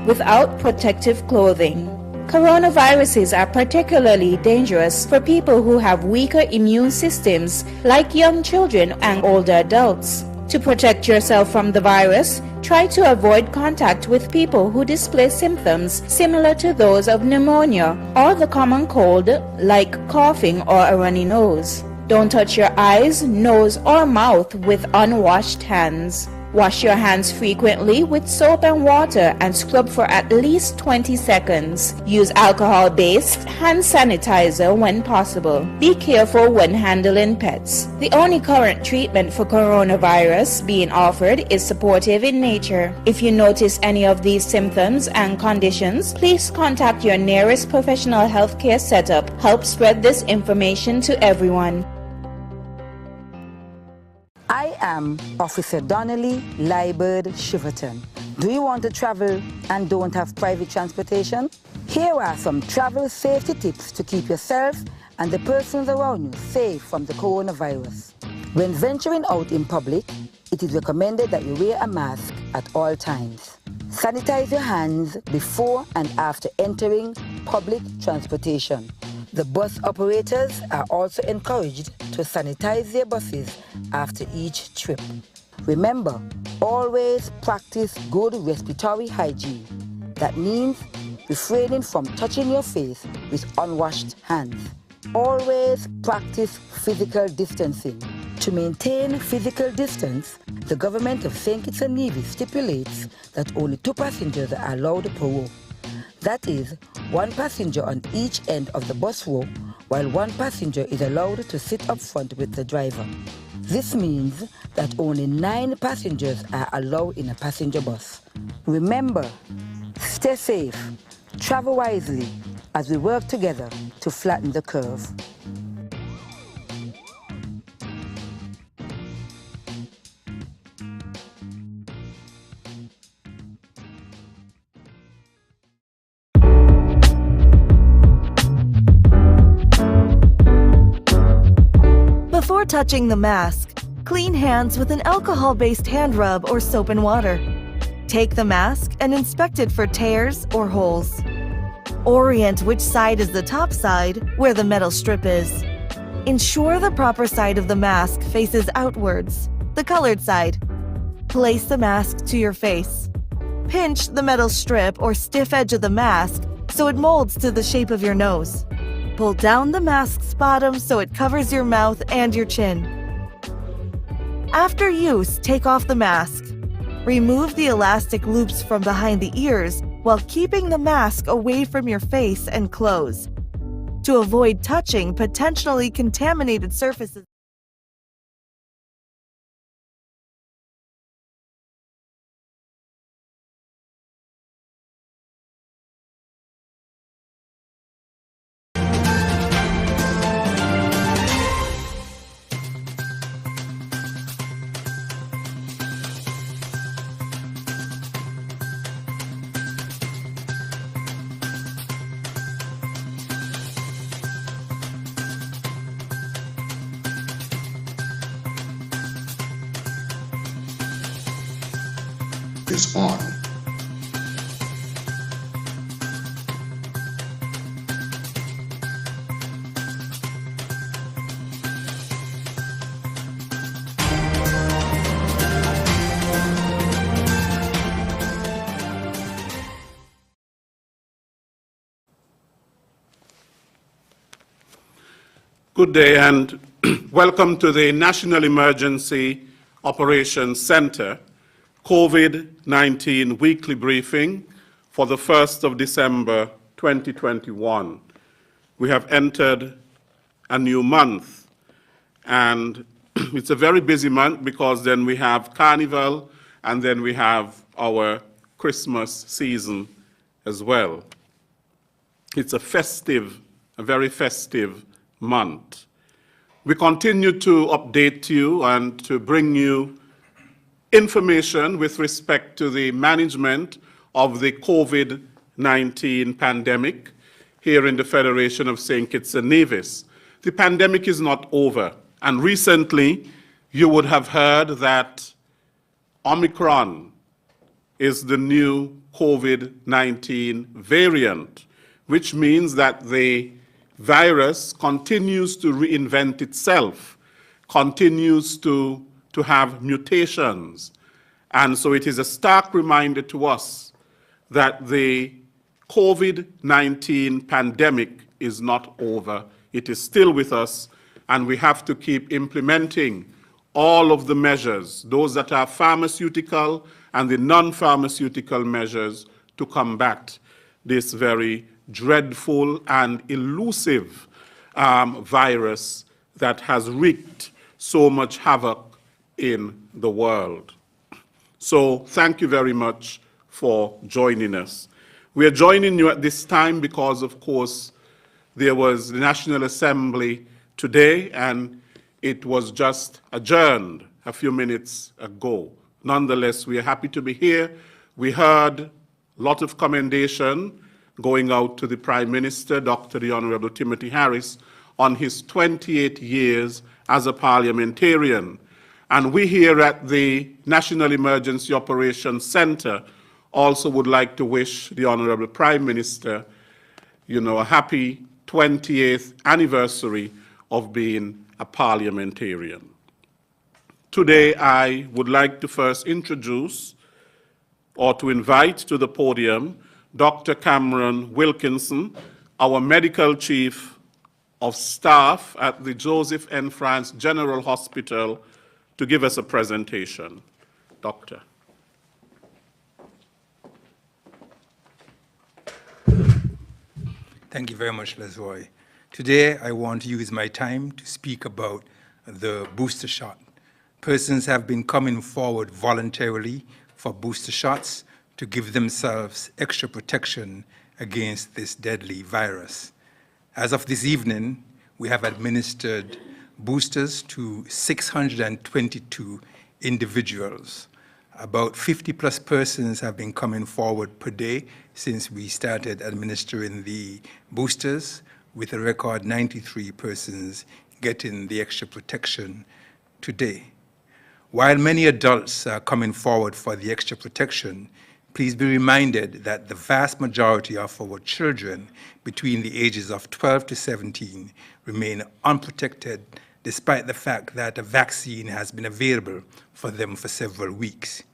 without protective clothing. Coronaviruses are particularly dangerous for people who have weaker immune systems, like young children and older adults. To protect yourself from the virus, try to avoid contact with people who display symptoms similar to those of pneumonia or the common cold, like coughing or a runny nose. Don't touch your eyes, nose, or mouth with unwashed hands. Wash your hands frequently with soap and water and scrub for at least 20 seconds. Use alcohol-based hand sanitizer when possible. Be careful when handling pets. The only current treatment for coronavirus being offered is supportive in nature. If you notice any of these symptoms and conditions, please contact your nearest professional healthcare setup. Help spread this information to everyone. I am Officer Donnelly Liebert Shiverton. Do you want to travel and don't have private transportation? Here are some travel safety tips to keep yourself and the persons around you safe from the coronavirus. When venturing out in public, it is recommended that you wear a mask at all times. Sanitize your hands before and after entering public transportation. The bus operators are also encouraged to sanitize their buses after each trip. Remember, always practice good respiratory hygiene. That means refraining from touching your face with unwashed hands. Always practice physical distancing. To maintain physical distance, the government of St. Kitts and Nevis stipulates that only 2 passengers are allowed per row. That is, 1 passenger on each end of the bus row, while 1 passenger is allowed to sit up front with the driver. This means that only 9 passengers are allowed in a passenger bus. Remember, stay safe, travel wisely as we work together to flatten the curve. Before touching the mask, clean hands with an alcohol-based hand rub or soap and water. Take the mask and inspect it for tears or holes. Orient which side is the top side, where the metal strip is. Ensure the proper side of the mask faces outwards, the colored side. Place the mask to your face. Pinch the metal strip or stiff edge of the mask so it molds to the shape of your nose. Pull down the mask's bottom so it covers your mouth and your chin. After use, take off the mask. Remove the elastic loops from behind the ears while keeping the mask away from your face and clothes. To avoid touching potentially contaminated surfaces. Is on. Good day and welcome to the National Emergency Operations Center COVID-19 weekly briefing for the 1st of December 2021. We have entered a new month and it's a very busy month because then we have Carnival and then we have our Christmas season as well. It's a very festive month. We continue to update you and to bring you information with respect to the management of the COVID-19 pandemic here in the Federation of St. Kitts and Nevis. The pandemic is not over, and recently you would have heard that Omicron is the new COVID-19 variant, which means that the virus continues to reinvent itself, continues to have mutations. And so it is a stark reminder to us that the COVID-19 pandemic is not over. It is still with us, and we have to keep implementing all of the measures, those that are pharmaceutical and the non-pharmaceutical measures, to combat this very dreadful and elusive virus that has wreaked so much havoc in the world. So thank you very much for joining us. We are joining you at this time because, of course, there was the National Assembly today, and it was just adjourned a few minutes ago. Nonetheless, we are happy to be here. We heard a lot of commendation going out to the Prime Minister, Dr. the Honorable Timothy Harris, on his 28 years as a parliamentarian. And we here at the National Emergency Operations Center also would like to wish the Honorable Prime Minister, a happy 28th anniversary of being a parliamentarian. Today, I would like to first introduce or to invite to the podium Dr. Cameron Wilkinson, our Medical Chief of Staff at the Joseph N. France General Hospital, to give us a presentation. Doctor. Thank you very much, Lesroy. Today, I want to use my time to speak about the booster shot. Persons have been coming forward voluntarily for booster shots to give themselves extra protection against this deadly virus. As of this evening, we have administered boosters to 622 individuals. About 50+ persons have been coming forward per day since we started administering the boosters, with a record 93 persons getting the extra protection today. While many adults are coming forward for the extra protection, please be reminded that the vast majority of our children between the ages of 12 to 17 remain unprotected, despite the fact that a vaccine has been available for them for several weeks.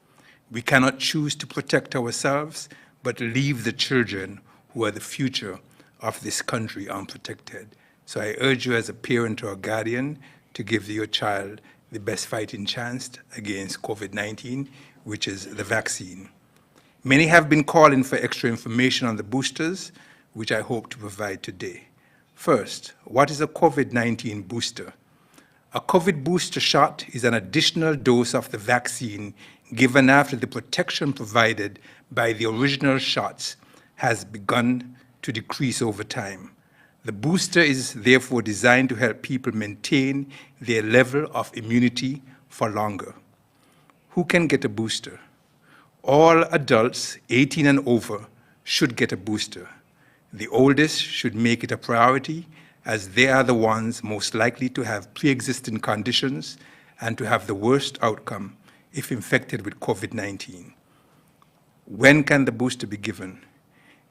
We cannot choose to protect ourselves, but leave the children who are the future of this country unprotected. So I urge you as a parent or a guardian to give your child the best fighting chance against COVID-19, which is the vaccine. Many have been calling for extra information on the boosters, which I hope to provide today. First, what is a COVID-19 booster? A COVID booster shot is an additional dose of the vaccine given after the protection provided by the original shots has begun to decrease over time. The booster is therefore designed to help people maintain their level of immunity for longer. Who can get a booster? All adults 18 and over should get a booster. The oldest should make it a priority, as they are the ones most likely to have pre-existing conditions and to have the worst outcome if infected with COVID-19. When can the booster be given?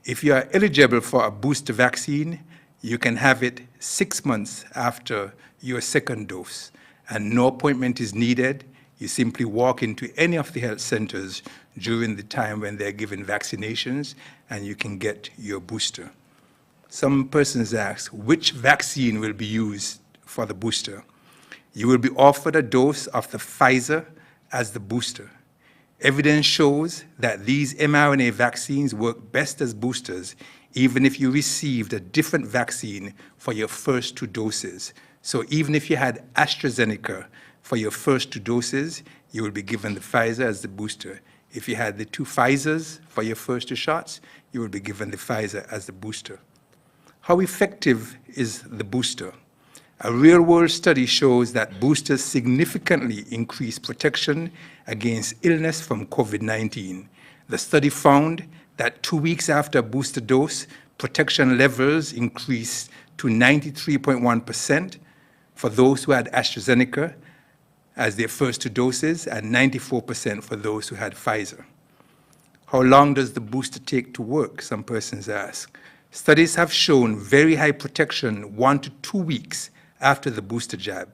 If you are eligible for a booster vaccine, you can have it 6 months after your second dose, and no appointment is needed. You simply walk into any of the health centers during the time when they're giving vaccinations, and you can get your booster. Some persons ask, which vaccine will be used for the booster? You will be offered a dose of the Pfizer as the booster. Evidence shows that these mRNA vaccines work best as boosters, even if you received a different vaccine for your first 2 doses. So even if you had AstraZeneca for your first 2 doses, you will be given the Pfizer as the booster. If you had the 2 Pfizers for your first 2 shots, you will be given the Pfizer as the booster. How effective is the booster? A real-world study shows that boosters significantly increase protection against illness from COVID-19. The study found that 2 weeks after a booster dose, protection levels increased to 93.1% for those who had AstraZeneca as their first 2 doses, and 94% for those who had Pfizer. How long does the booster take to work? Some persons ask. Studies have shown very high protection 1 to 2 weeks after the booster jab.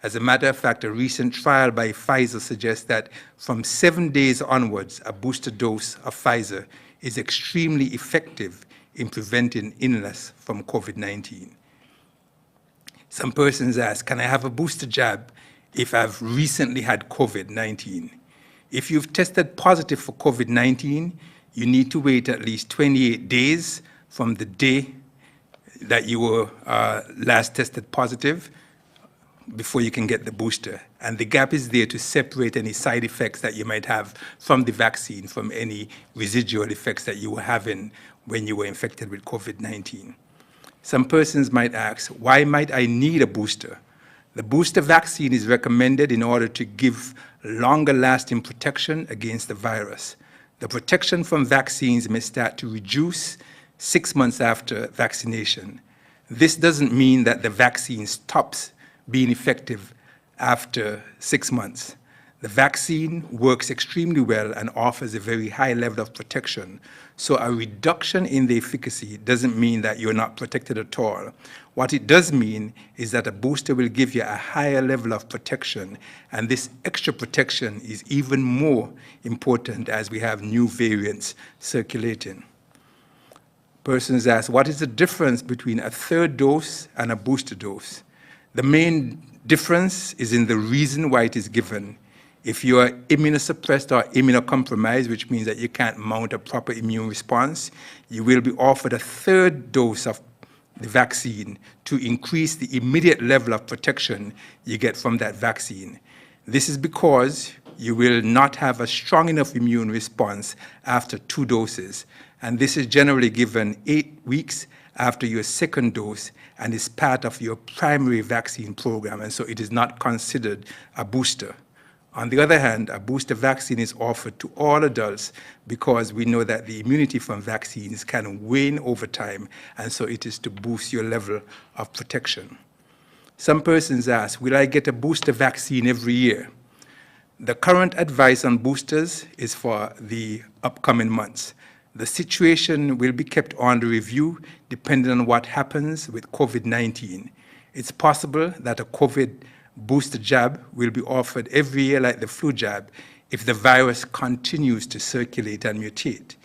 As a matter of fact, a recent trial by Pfizer suggests that from 7 days onwards, a booster dose of Pfizer is extremely effective in preventing illness from COVID-19. Some persons ask, can I have a booster jab if I've recently had COVID-19? If you've tested positive for COVID-19, you need to wait at least 28 days from the day that you were last tested positive before you can get the booster. And the gap is there to separate any side effects that you might have from the vaccine from any residual effects that you were having when you were infected with COVID-19. Some persons might ask, why might I need a booster? The booster vaccine is recommended in order to give longer-lasting protection against the virus. The protection from vaccines may start to reduce 6 months after vaccination. This doesn't mean that the vaccine stops being effective after 6 months. The vaccine works extremely well and offers a very high level of protection. So a reduction in the efficacy doesn't mean that you're not protected at all. What it does mean is that a booster will give you a higher level of protection, and this extra protection is even more important as we have new variants circulating. Persons ask, what is the difference between a third dose and a booster dose? The main difference is in the reason why it is given. If you are immunosuppressed or immunocompromised, which means that you can't mount a proper immune response, you will be offered a third dose of the vaccine to increase the immediate level of protection you get from that vaccine. This is because you will not have a strong enough immune response after 2 doses, and this is generally given 8 weeks after your second dose and is part of your primary vaccine program, and so it is not considered a booster. On the other hand, a booster vaccine is offered to all adults because we know that the immunity from vaccines can wane over time, and so it is to boost your level of protection. Some persons ask, will I get a booster vaccine every year? The current advice on boosters is for the upcoming months. The situation will be kept under review depending on what happens with COVID-19. It's possible that a COVID booster jab will be offered every year like the flu jab if the virus continues to circulate and mutate.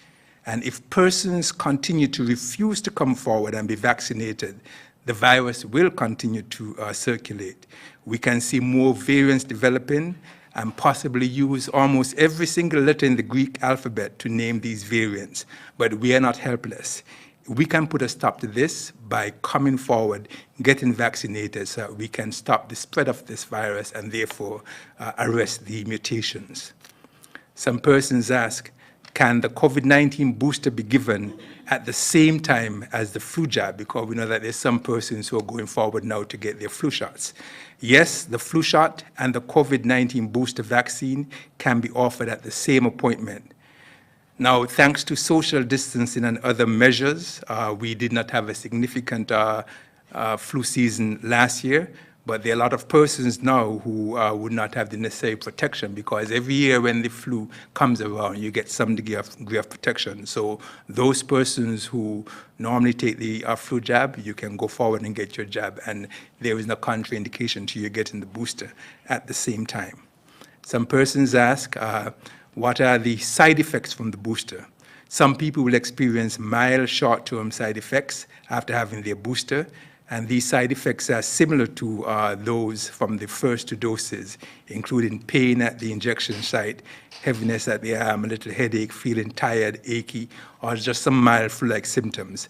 And if persons continue to refuse to come forward and be vaccinated, the virus will continue to circulate. We can see more variants developing and possibly use almost every single letter in the Greek alphabet to name these variants, but we are not helpless. We can put a stop to this by coming forward, getting vaccinated so that we can stop the spread of this virus and therefore arrest the mutations. Some persons ask, can the COVID-19 booster be given at the same time as the flu jab? Because we know that there's some persons who are going forward now to get their flu shots. Yes, the flu shot and the COVID-19 booster vaccine can be offered at the same appointment. Now, thanks to social distancing and other measures, we did not have a significant flu season last year, but there are a lot of persons now who would not have the necessary protection because every year when the flu comes around, you get some degree of protection. So those persons who normally take the flu jab, you can go forward and get your jab, and there is no contraindication to you getting the booster at the same time. Some persons ask, what are the side effects from the booster? Some people will experience mild short-term side effects after having their booster, and these side effects are similar to those from the first 2 doses, including pain at the injection site, heaviness at the arm, a little headache, feeling tired, achy, or just some mild flu-like symptoms.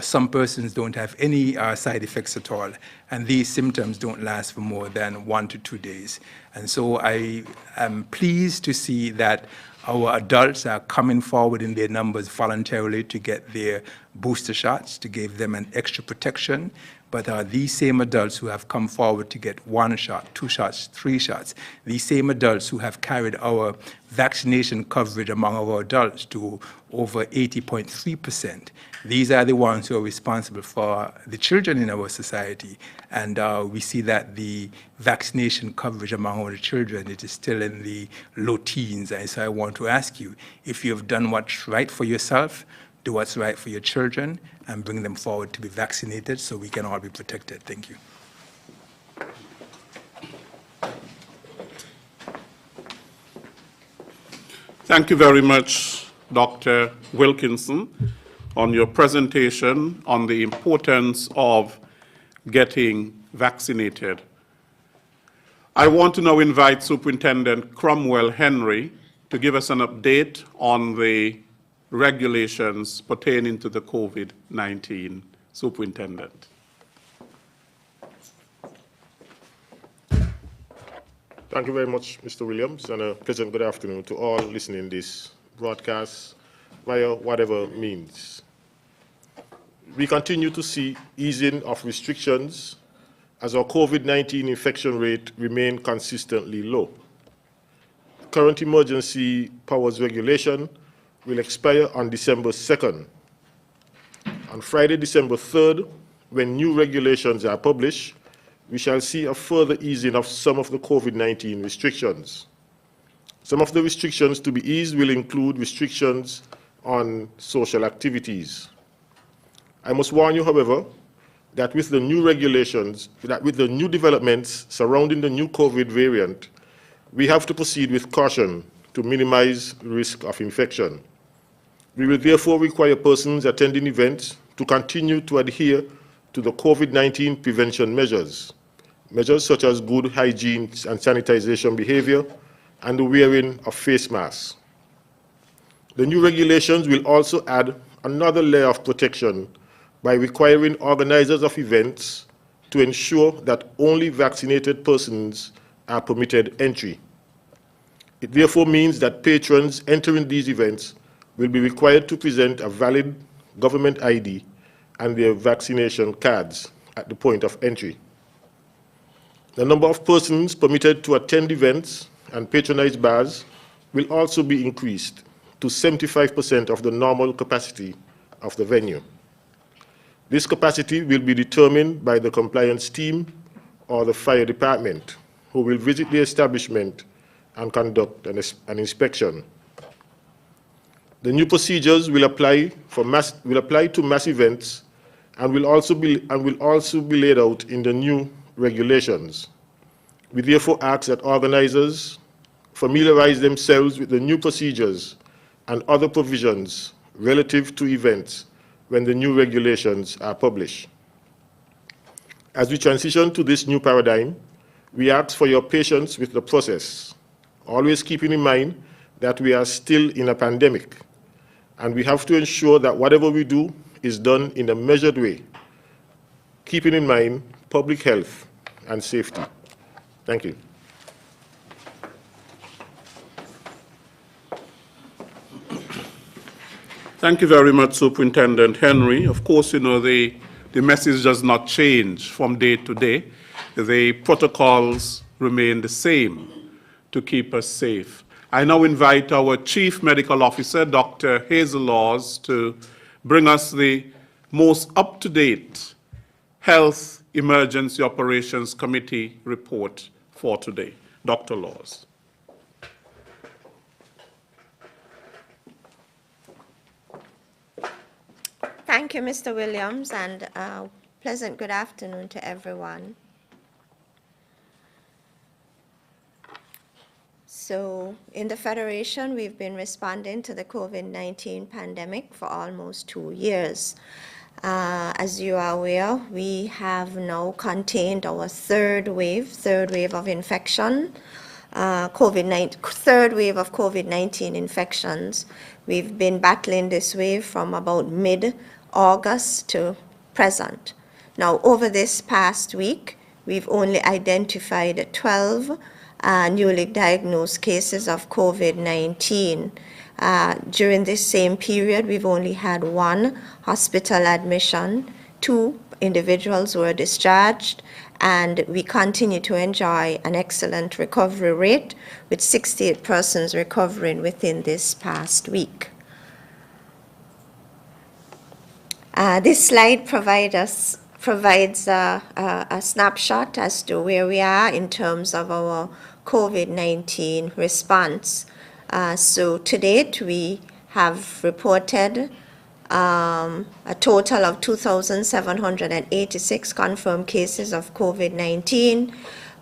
Some persons don't have any side effects at all, and these symptoms don't last for more than 1 to 2 days. And so I am pleased to see that our adults are coming forward in their numbers voluntarily to get their booster shots to give them an extra protection. but are these same adults who have come forward to get 1 shot, 2 shots, 3 shots, these same adults who have carried our vaccination coverage among our adults to over 80.3%. These are the ones who are responsible for the children in our society. And we see that the vaccination coverage among our children, it is still in the low teens. And so I want to ask you, if you have done what's right for yourself, do what's right for your children, and bring them forward to be vaccinated so we can all be protected. Thank you. Thank you very much, Dr. Wilkinson, on your presentation on the importance of getting vaccinated. I want to now invite Superintendent Cromwell Henry to give us an update on the regulations pertaining to the COVID-19. Superintendent. Thank you very much, Mr. Williams, and a pleasant good afternoon to all listening to this broadcast via whatever means. We continue to see easing of restrictions as our COVID-19 infection rate remains consistently low. Current emergency powers regulation will expire on December 2nd. On Friday, December 3rd, when new regulations are published, we shall see a further easing of some of the COVID-19 restrictions. Some of the restrictions to be eased will include restrictions on social activities. I must warn you, however, that with the new regulations, with the new developments surrounding the new COVID variant, we have to proceed with caution to minimize risk of infection. We will therefore require persons attending events to continue to adhere to the COVID-19 prevention measures such as good hygiene and sanitization behavior and the wearing of face masks. The new regulations will also add another layer of protection by requiring organizers of events to ensure that only vaccinated persons are permitted entry. It therefore means that patrons entering these events will be required to present a valid government ID and their vaccination cards at the point of entry. The number of persons permitted to attend events and patronize bars will also be increased to 75% of the normal capacity of the venue. This capacity will be determined by the compliance team or the fire department, who will visit the establishment and conduct an inspection. The new procedures will apply to mass events and will also be laid out in the new regulations. We therefore ask that organizers familiarize themselves with the new procedures and other provisions relative to events when the new regulations are published. As we transition to this new paradigm, we ask for your patience with the process, always keeping in mind that we are still in a pandemic, and we have to ensure that whatever we do is done in a measured way, keeping in mind public health and safety. Thank you. Thank you very much, Superintendent Henry. Of course, you know, the message does not change from day to day. The protocols remain the same to keep us safe. I now invite our Chief Medical Officer, Dr. Hazel Laws, to bring us the most up-to-date Health Emergency Operations Committee report for today. Dr. Laws. Thank you, Mr. Williams, and pleasant good afternoon to everyone. So in the Federation, we've been responding to the COVID-19 pandemic for almost 2 years. As you are aware, we have now contained our third wave of infection, third wave of COVID-19 infections. We've been battling this wave from about mid-August to present. Now, over this past week, we've only identified 12 newly diagnosed cases of COVID-19. During this same period, we've only had 1 hospital admission, 2 individuals were discharged, and we continue to enjoy an excellent recovery rate, with 68 persons recovering within this past week. This slide provides a snapshot as to where we are in terms of our COVID-19 response. So to date, we have reported a total of 2,786 confirmed cases of COVID-19,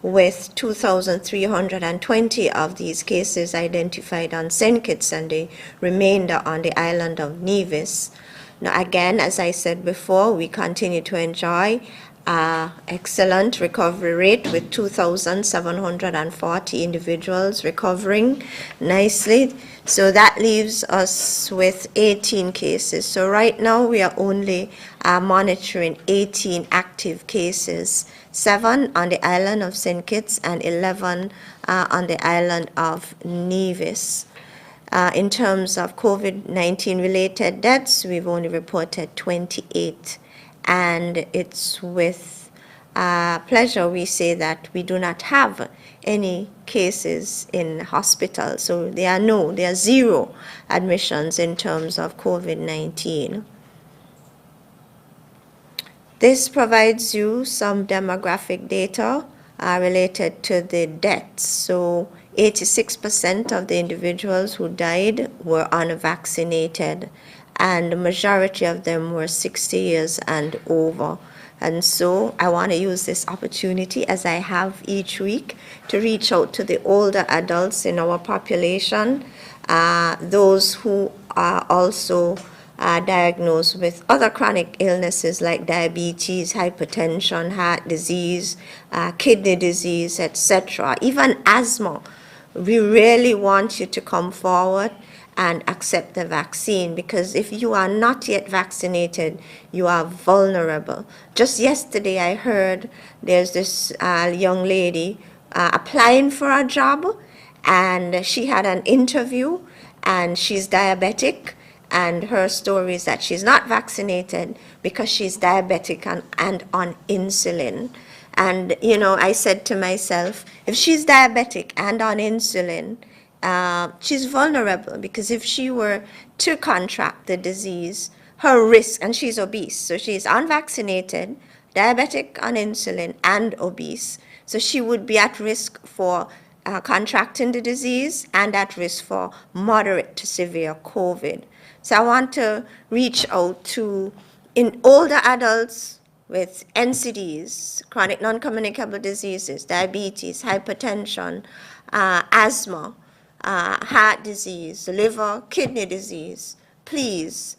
with 2,320 of these cases identified on St. Kitts and the remainder on the island of Nevis. Now, again, as I said before, we continue to enjoy excellent recovery rate, with 2,740 individuals recovering nicely. So that leaves us with 18 cases. So right now we are only monitoring 18 active cases, 7 on the island of St. Kitts and 11 on the island of Nevis. In terms of COVID-19 related deaths, we've only reported 28. And it's with pleasure we say that we do not have any cases in hospital. So there are 0 admissions in terms of COVID-19. This provides you some demographic data related to the deaths. So 86% of the individuals who died were unvaccinated, and the majority of them were 60 years and over. And so I want to use this opportunity, as I have each week, to reach out to the older adults in our population, those who are also diagnosed with other chronic illnesses like diabetes, hypertension, heart disease, kidney disease, etc., even asthma. We really want you to come forward and accept the vaccine, because if you are not yet vaccinated, you are vulnerable. Just yesterday I heard there's this young lady applying for a job, and she had an interview, and she's diabetic, and her story is that she's not vaccinated because she's diabetic and on insulin. And, you know, I said to myself, if she's diabetic and on insulin, she's vulnerable, because if she were to contract the disease, her risk, and she's obese, so she's unvaccinated, diabetic, on insulin, and obese, so she would be at risk for contracting the disease and at risk for moderate to severe COVID. So I want to reach out to older adults with NCDs, chronic non-communicable diseases, diabetes, hypertension, asthma, heart disease, liver, kidney disease. Please,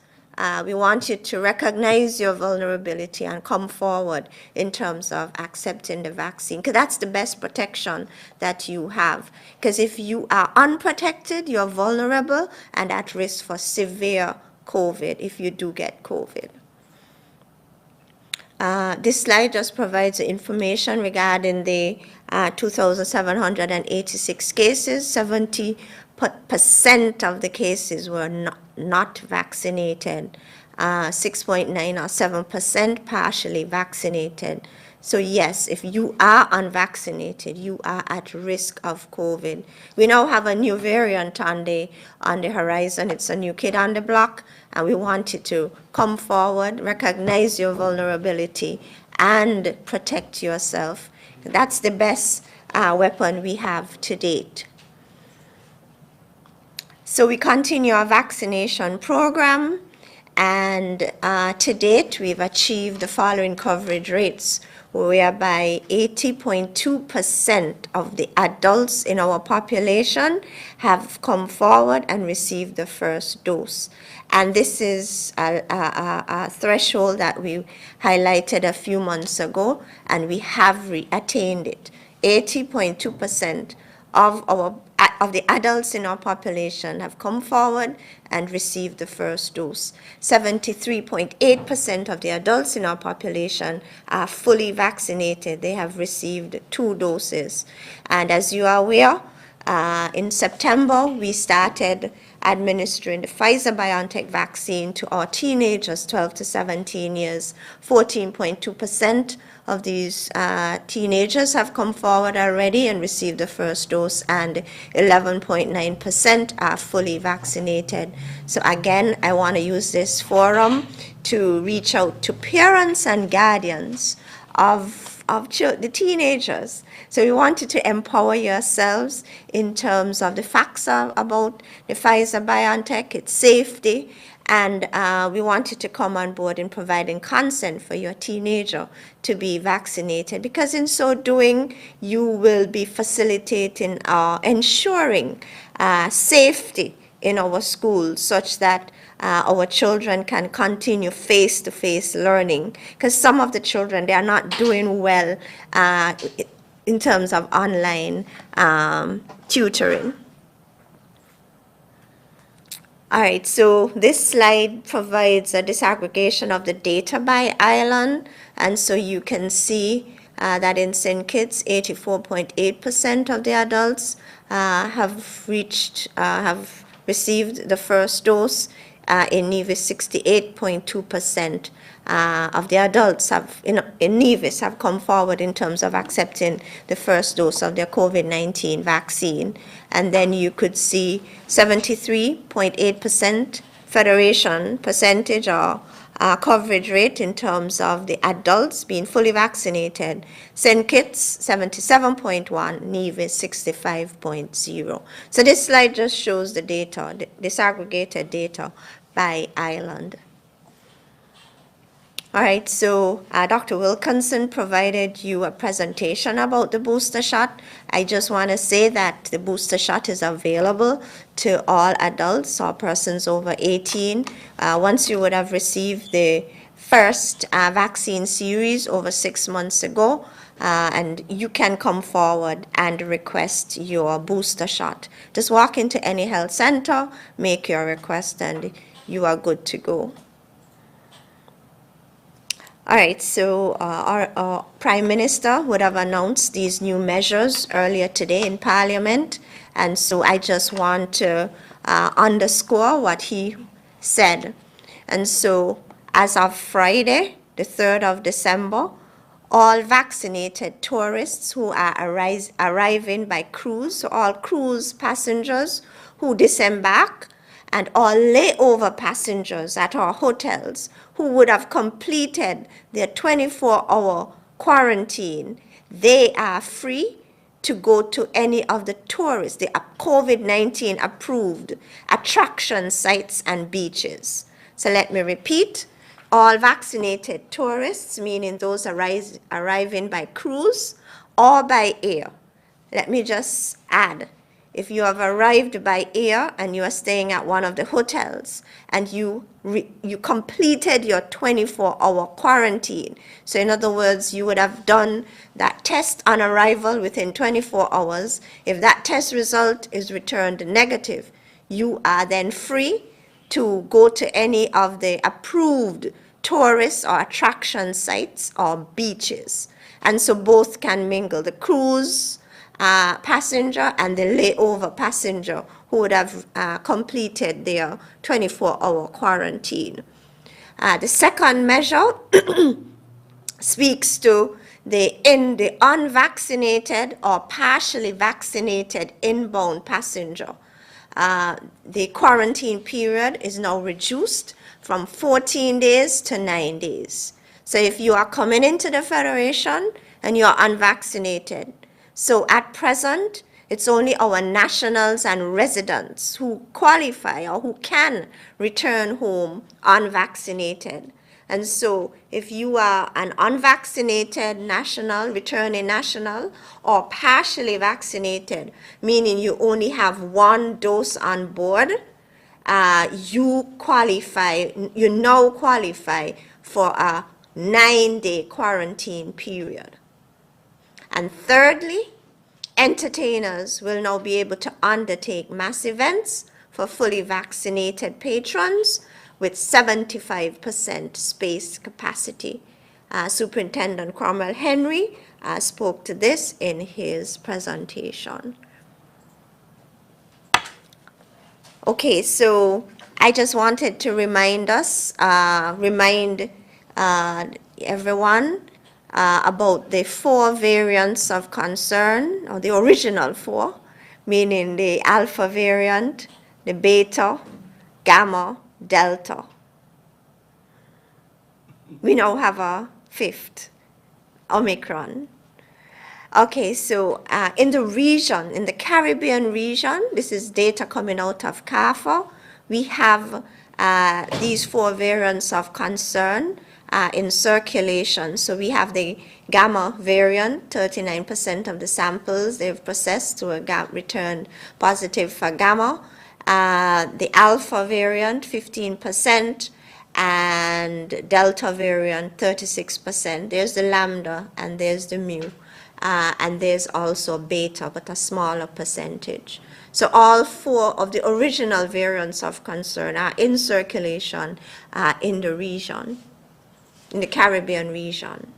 we want you to recognize your vulnerability and come forward in terms of accepting the vaccine, because that's the best protection that you have. Because if you are unprotected, you're vulnerable and at risk for severe COVID if you do get COVID. This slide just provides information regarding the 2,786 cases. 70% of the cases were not vaccinated. 6.9 or 7% partially vaccinated. So yes, if you are unvaccinated, you are at risk of COVID. We now have a new variant on the horizon. It's a new kid on the block, and we want you to come forward, recognize your vulnerability, and protect yourself. That's the best weapon we have to date. So we continue our vaccination program, and to date we've achieved the following coverage rates, whereby 80.2% of the adults in our population have come forward and received the first dose. And this is a threshold that we highlighted a few months ago, and we have attained it. 80.2% of the adults in our population have come forward and received the first dose. 73.8% of the adults in our population are fully vaccinated. They have received 2 doses. And as you are aware, in September, we started administering the Pfizer-BioNTech vaccine to our teenagers 12 to 17 years. 14.2% of these teenagers have come forward already and received the first dose, and 11.9% are fully vaccinated. So again, I want to use this forum to reach out to parents and guardians of the teenagers. So we wanted to empower yourselves in terms of the facts about the Pfizer-BioNTech, its safety, and we wanted to come on board in providing consent for your teenager to be vaccinated, because in so doing, you will be facilitating ensuring safety in our schools, such that our children can continue face-to-face learning, because some of the children, they are not doing well in terms of online tutoring. All right, so this slide provides a disaggregation of the data by island, and so you can see that in St. Kitts, 84.8% of the adults have received the first dose. In Nevis, 68.2% of the adults in Nevis have come forward in terms of accepting the first dose of their COVID-19 vaccine. And then you could see 73.8% federation percentage or coverage rate in terms of the adults being fully vaccinated. St. Kitts, 77.1, Nevis, 65.0. So this slide just shows the data, the disaggregated data by island. All right, so Dr. Wilkinson provided you a presentation about the booster shot. I just want to say that the booster shot is available to all adults or persons over 18. Once you would have received the first vaccine series over 6 months ago, and you can come forward and request your booster shot. Just walk into any health center, make your request, and you are good to go. All right, so our Prime Minister would have announced these new measures earlier today in Parliament, and so I just want to underscore what he said. And so as of Friday, the 3rd of December, all vaccinated tourists who are arriving by cruise, so all cruise passengers who disembark, and all layover passengers at our hotels who would have completed their 24-hour quarantine, they are free to go to any of the tourist, the COVID-19 approved attraction sites and beaches. So let me repeat, all vaccinated tourists, meaning those arriving by cruise or by air. Let me just add, if you have arrived by air and you are staying at one of the hotels and you completed your 24-hour quarantine, so in other words, you would have done that test on arrival within 24 hours. If that test result is returned negative, you are then free to go to any of the approved tourist or attraction sites or beaches. And so both can mingle, the cruise passenger and the layover passenger who would have completed their 24-hour quarantine. The second measure speaks to the unvaccinated or partially vaccinated inbound passenger. The quarantine period is now reduced from 14 days to 9 days. So if you are coming into the Federation and you're unvaccinated, so at present, it's only our nationals and residents who qualify or who can return home unvaccinated. And so if you are an unvaccinated national, returning national, or partially vaccinated, meaning you only have one dose on board, you now qualify for a 9-day quarantine period. And thirdly, entertainers will now be able to undertake mass events for fully vaccinated patrons with 75% space capacity. Superintendent Cromwell Henry spoke to this in his presentation. Okay, so I just wanted to remind everyone about the 4 variants of concern, or the original 4, meaning the alpha variant, the beta, gamma, delta. We now have a 5th, Omicron. Okay, so in the region, in the Caribbean region, this is data coming out of CARPHA, we have these 4 variants of concern in circulation. So we have the gamma variant, 39% of the samples they've processed to returned positive for gamma. The alpha variant, 15%, and delta variant, 36%. There's the lambda and there's the mu. And there's also beta, but a smaller percentage. So all 4 of the original variants of concern are in circulation in the region, in the Caribbean region.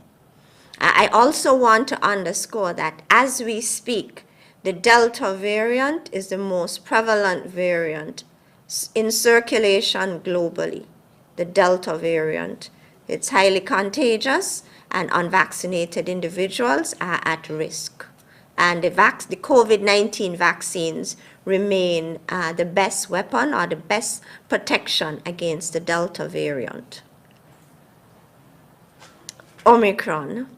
I also want to underscore that as we speak, the Delta variant is the most prevalent variant in circulation globally, the Delta variant. It's highly contagious, and unvaccinated individuals are at risk. And the COVID-19 vaccines remain the best weapon or the best protection against the Delta variant. Omicron.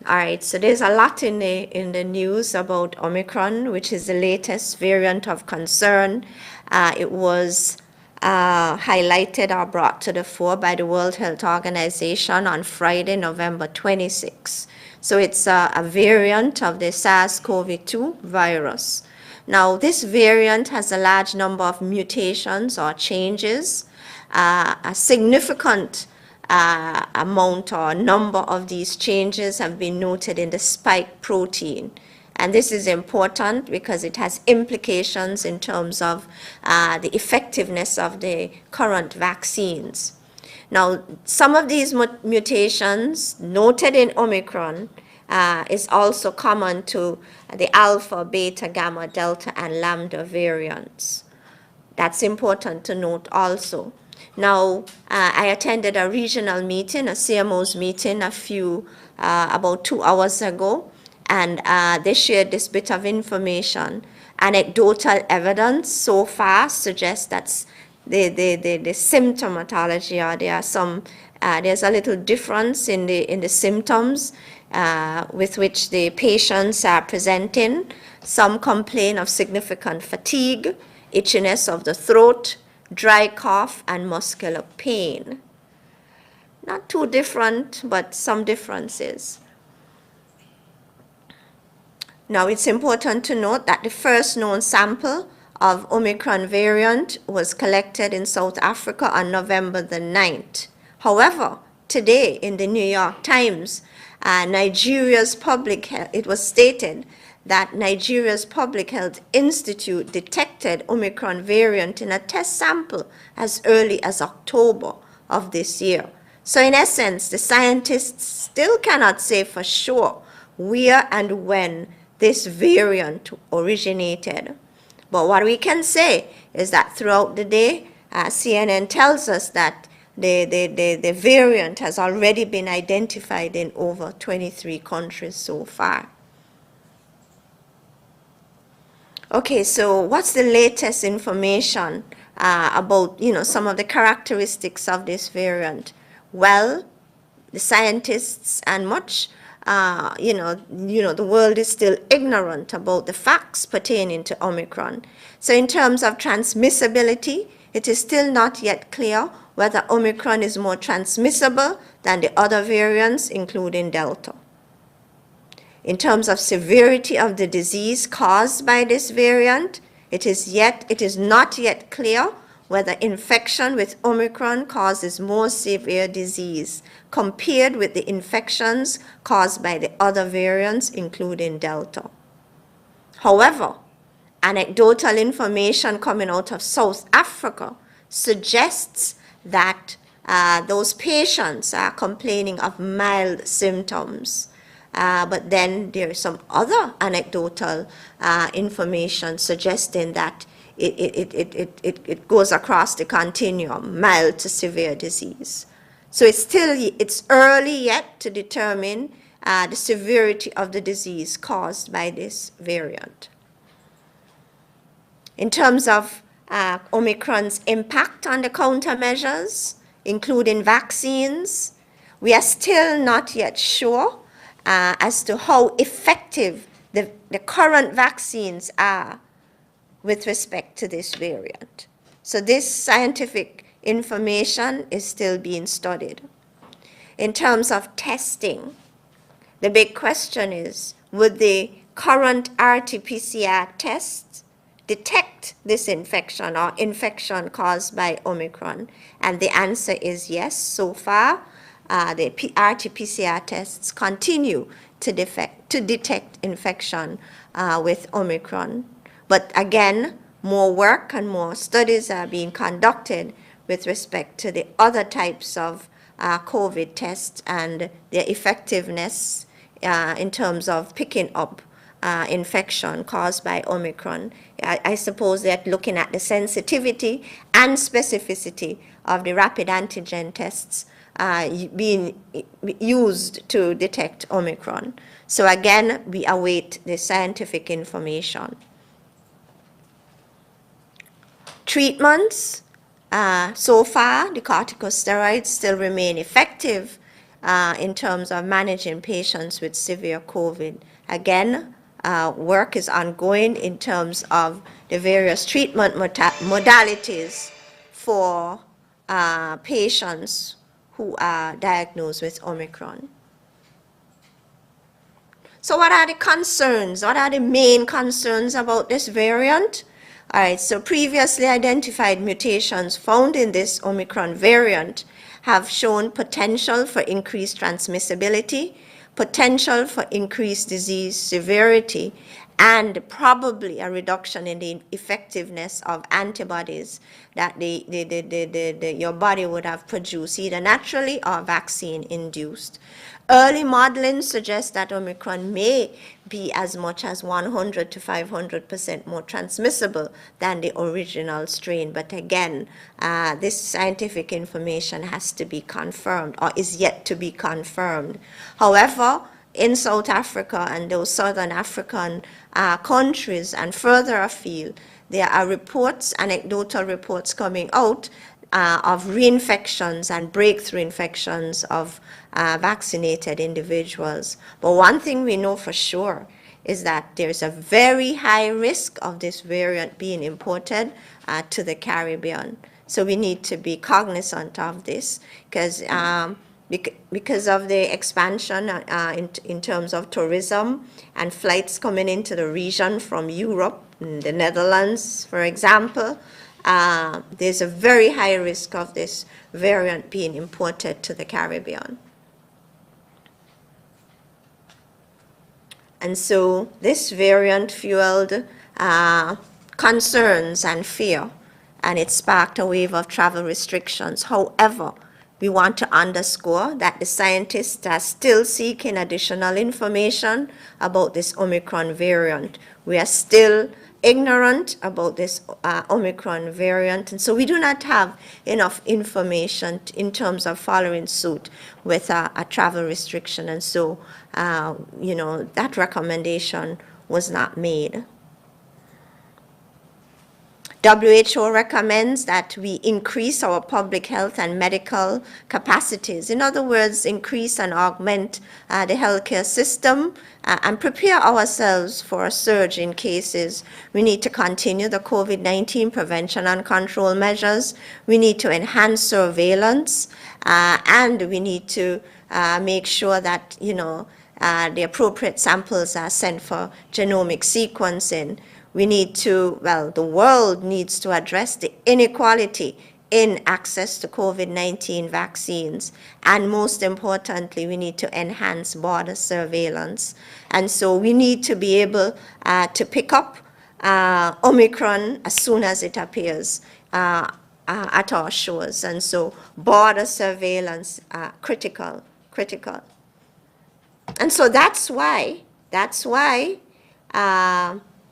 All right, so there's a lot in the news about Omicron, which is the latest variant of concern. It was highlighted or brought to the fore by the World Health Organization on Friday, November 26. So it's a variant of the SARS-CoV-2 virus. Now, this variant has a large number of mutations or changes. A significant amount or number of these changes have been noted in the spike protein. And this is important because it has implications in terms of the effectiveness of the current vaccines. Now, some of these mutations noted in Omicron is also common to the alpha, beta, gamma, delta, and lambda variants. That's important to note also. Now, I attended a regional meeting, a CMO's meeting, about 2 hours ago, and they shared this bit of information. Anecdotal evidence so far suggests that the symptomatology, or there's a little difference in the symptoms with which the patients are presenting. Some complain of significant fatigue, itchiness of the throat, dry cough, and muscular pain. Not too different, but some differences. Now, it's important to note that the first known sample of Omicron variant was collected in South Africa on November the 9th. However, today in the New York Times, Nigeria's public health, it was stated that Nigeria's Public Health Institute detected Omicron variant in a test sample as early as October of this year. So in essence, the scientists still cannot say for sure where and when this variant originated. But what we can say is that throughout the day, CNN tells us that the variant has already been identified in over 23 countries so far. Okay, so what's the latest information about, some of the characteristics of this variant? Well, the scientists and much, the world is still ignorant about the facts pertaining to Omicron. So in terms of transmissibility, it is still not yet clear whether Omicron is more transmissible than the other variants, including Delta. In terms of severity of the disease caused by this variant, it is not yet clear whether infection with Omicron causes more severe disease compared with the infections caused by the other variants, including Delta. However, anecdotal information coming out of South Africa suggests that those patients are complaining of mild symptoms. But then there is some other anecdotal information suggesting that it goes across the continuum, mild to severe disease. So it's early yet to determine the severity of the disease caused by this variant. In terms of Omicron's impact on the countermeasures, including vaccines, we are still not yet sure as to how effective the current vaccines are with respect to this variant. So this scientific information is still being studied. In terms of testing, the big question is, would the current RT-PCR tests detect this infection or infection caused by Omicron? And the answer is yes. So far, the RT-PCR tests continue to detect infection with Omicron. But again, more work and more studies are being conducted with respect to the other types of COVID tests and their effectiveness in terms of picking up infection caused by Omicron. I suppose they're looking at the sensitivity and specificity of the rapid antigen tests being used to detect Omicron. So again, we await the scientific information. Treatments, so far, the corticosteroids still remain effective in terms of managing patients with severe COVID. Again, work is ongoing in terms of the various treatment modalities for patients who are diagnosed with Omicron. So what are the concerns? What are the main concerns about this variant? All right, so previously identified mutations found in this Omicron variant have shown potential for increased transmissibility, potential for increased disease severity, and probably a reduction in the effectiveness of antibodies that your body would have produced either naturally or vaccine-induced. Early modeling suggests that Omicron may be as much as 100 to 500% more transmissible than the original strain. But again, this scientific information has to be confirmed or is yet to be confirmed. However, in South Africa and those southern African countries and further afield, there are reports, anecdotal reports coming out of reinfections and breakthrough infections of vaccinated individuals. But one thing we know for sure is that there's a very high risk of this variant being imported to the Caribbean. So we need to be cognizant of this because of the expansion in terms of tourism and flights coming into the region from Europe, the Netherlands, for example. There's a very high risk of this variant being imported to the Caribbean. And so this variant fueled concerns and fear, and it sparked a wave of travel restrictions. However, we want to underscore that the scientists are still seeking additional information about this Omicron variant. We are still ignorant about this Omicron variant, and so we do not have enough information in terms of following suit with a travel restriction, and so that recommendation was not made. WHO recommends that we increase our public health and medical capacities. In other words, increase and augment the healthcare system and prepare ourselves for a surge in cases. We need to continue the COVID-19 prevention and control measures. We need to enhance surveillance, and we need to make sure that the appropriate samples are sent for genomic sequencing. We need to, the world needs to address the inequality in access to COVID-19 vaccines. And most importantly, we need to enhance border surveillance. And so we need to be able to pick up Omicron as soon as it appears at our shores. And so border surveillance, critical. And so that's why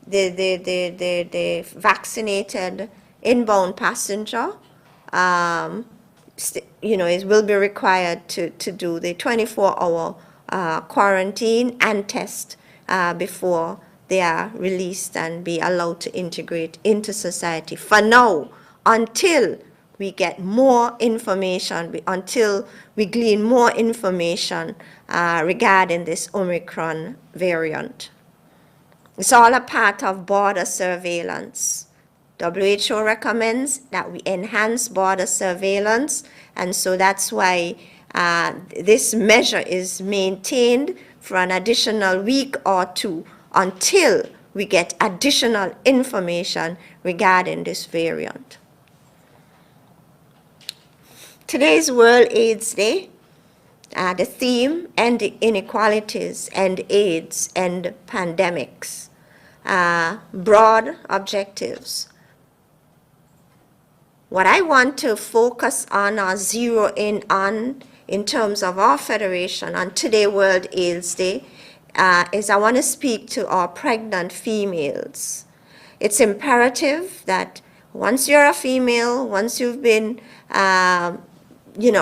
the vaccinated inbound passenger, will be required to do the 24-hour quarantine and test before they are released and be allowed to integrate into society. For now, until we get more information, until we glean more information regarding this Omicron variant. It's all a part of border surveillance. WHO recommends that we enhance border surveillance, and so that's why this measure is maintained for an additional week or two until we get additional information regarding this variant. Today is World AIDS Day. The theme, End Inequalities, End AIDS, End Pandemics. Broad objectives. What I want to focus on or zero in on in terms of our federation on today, World AIDS Day, is I want to speak to our pregnant females. It's imperative that once you're a female, once you've been,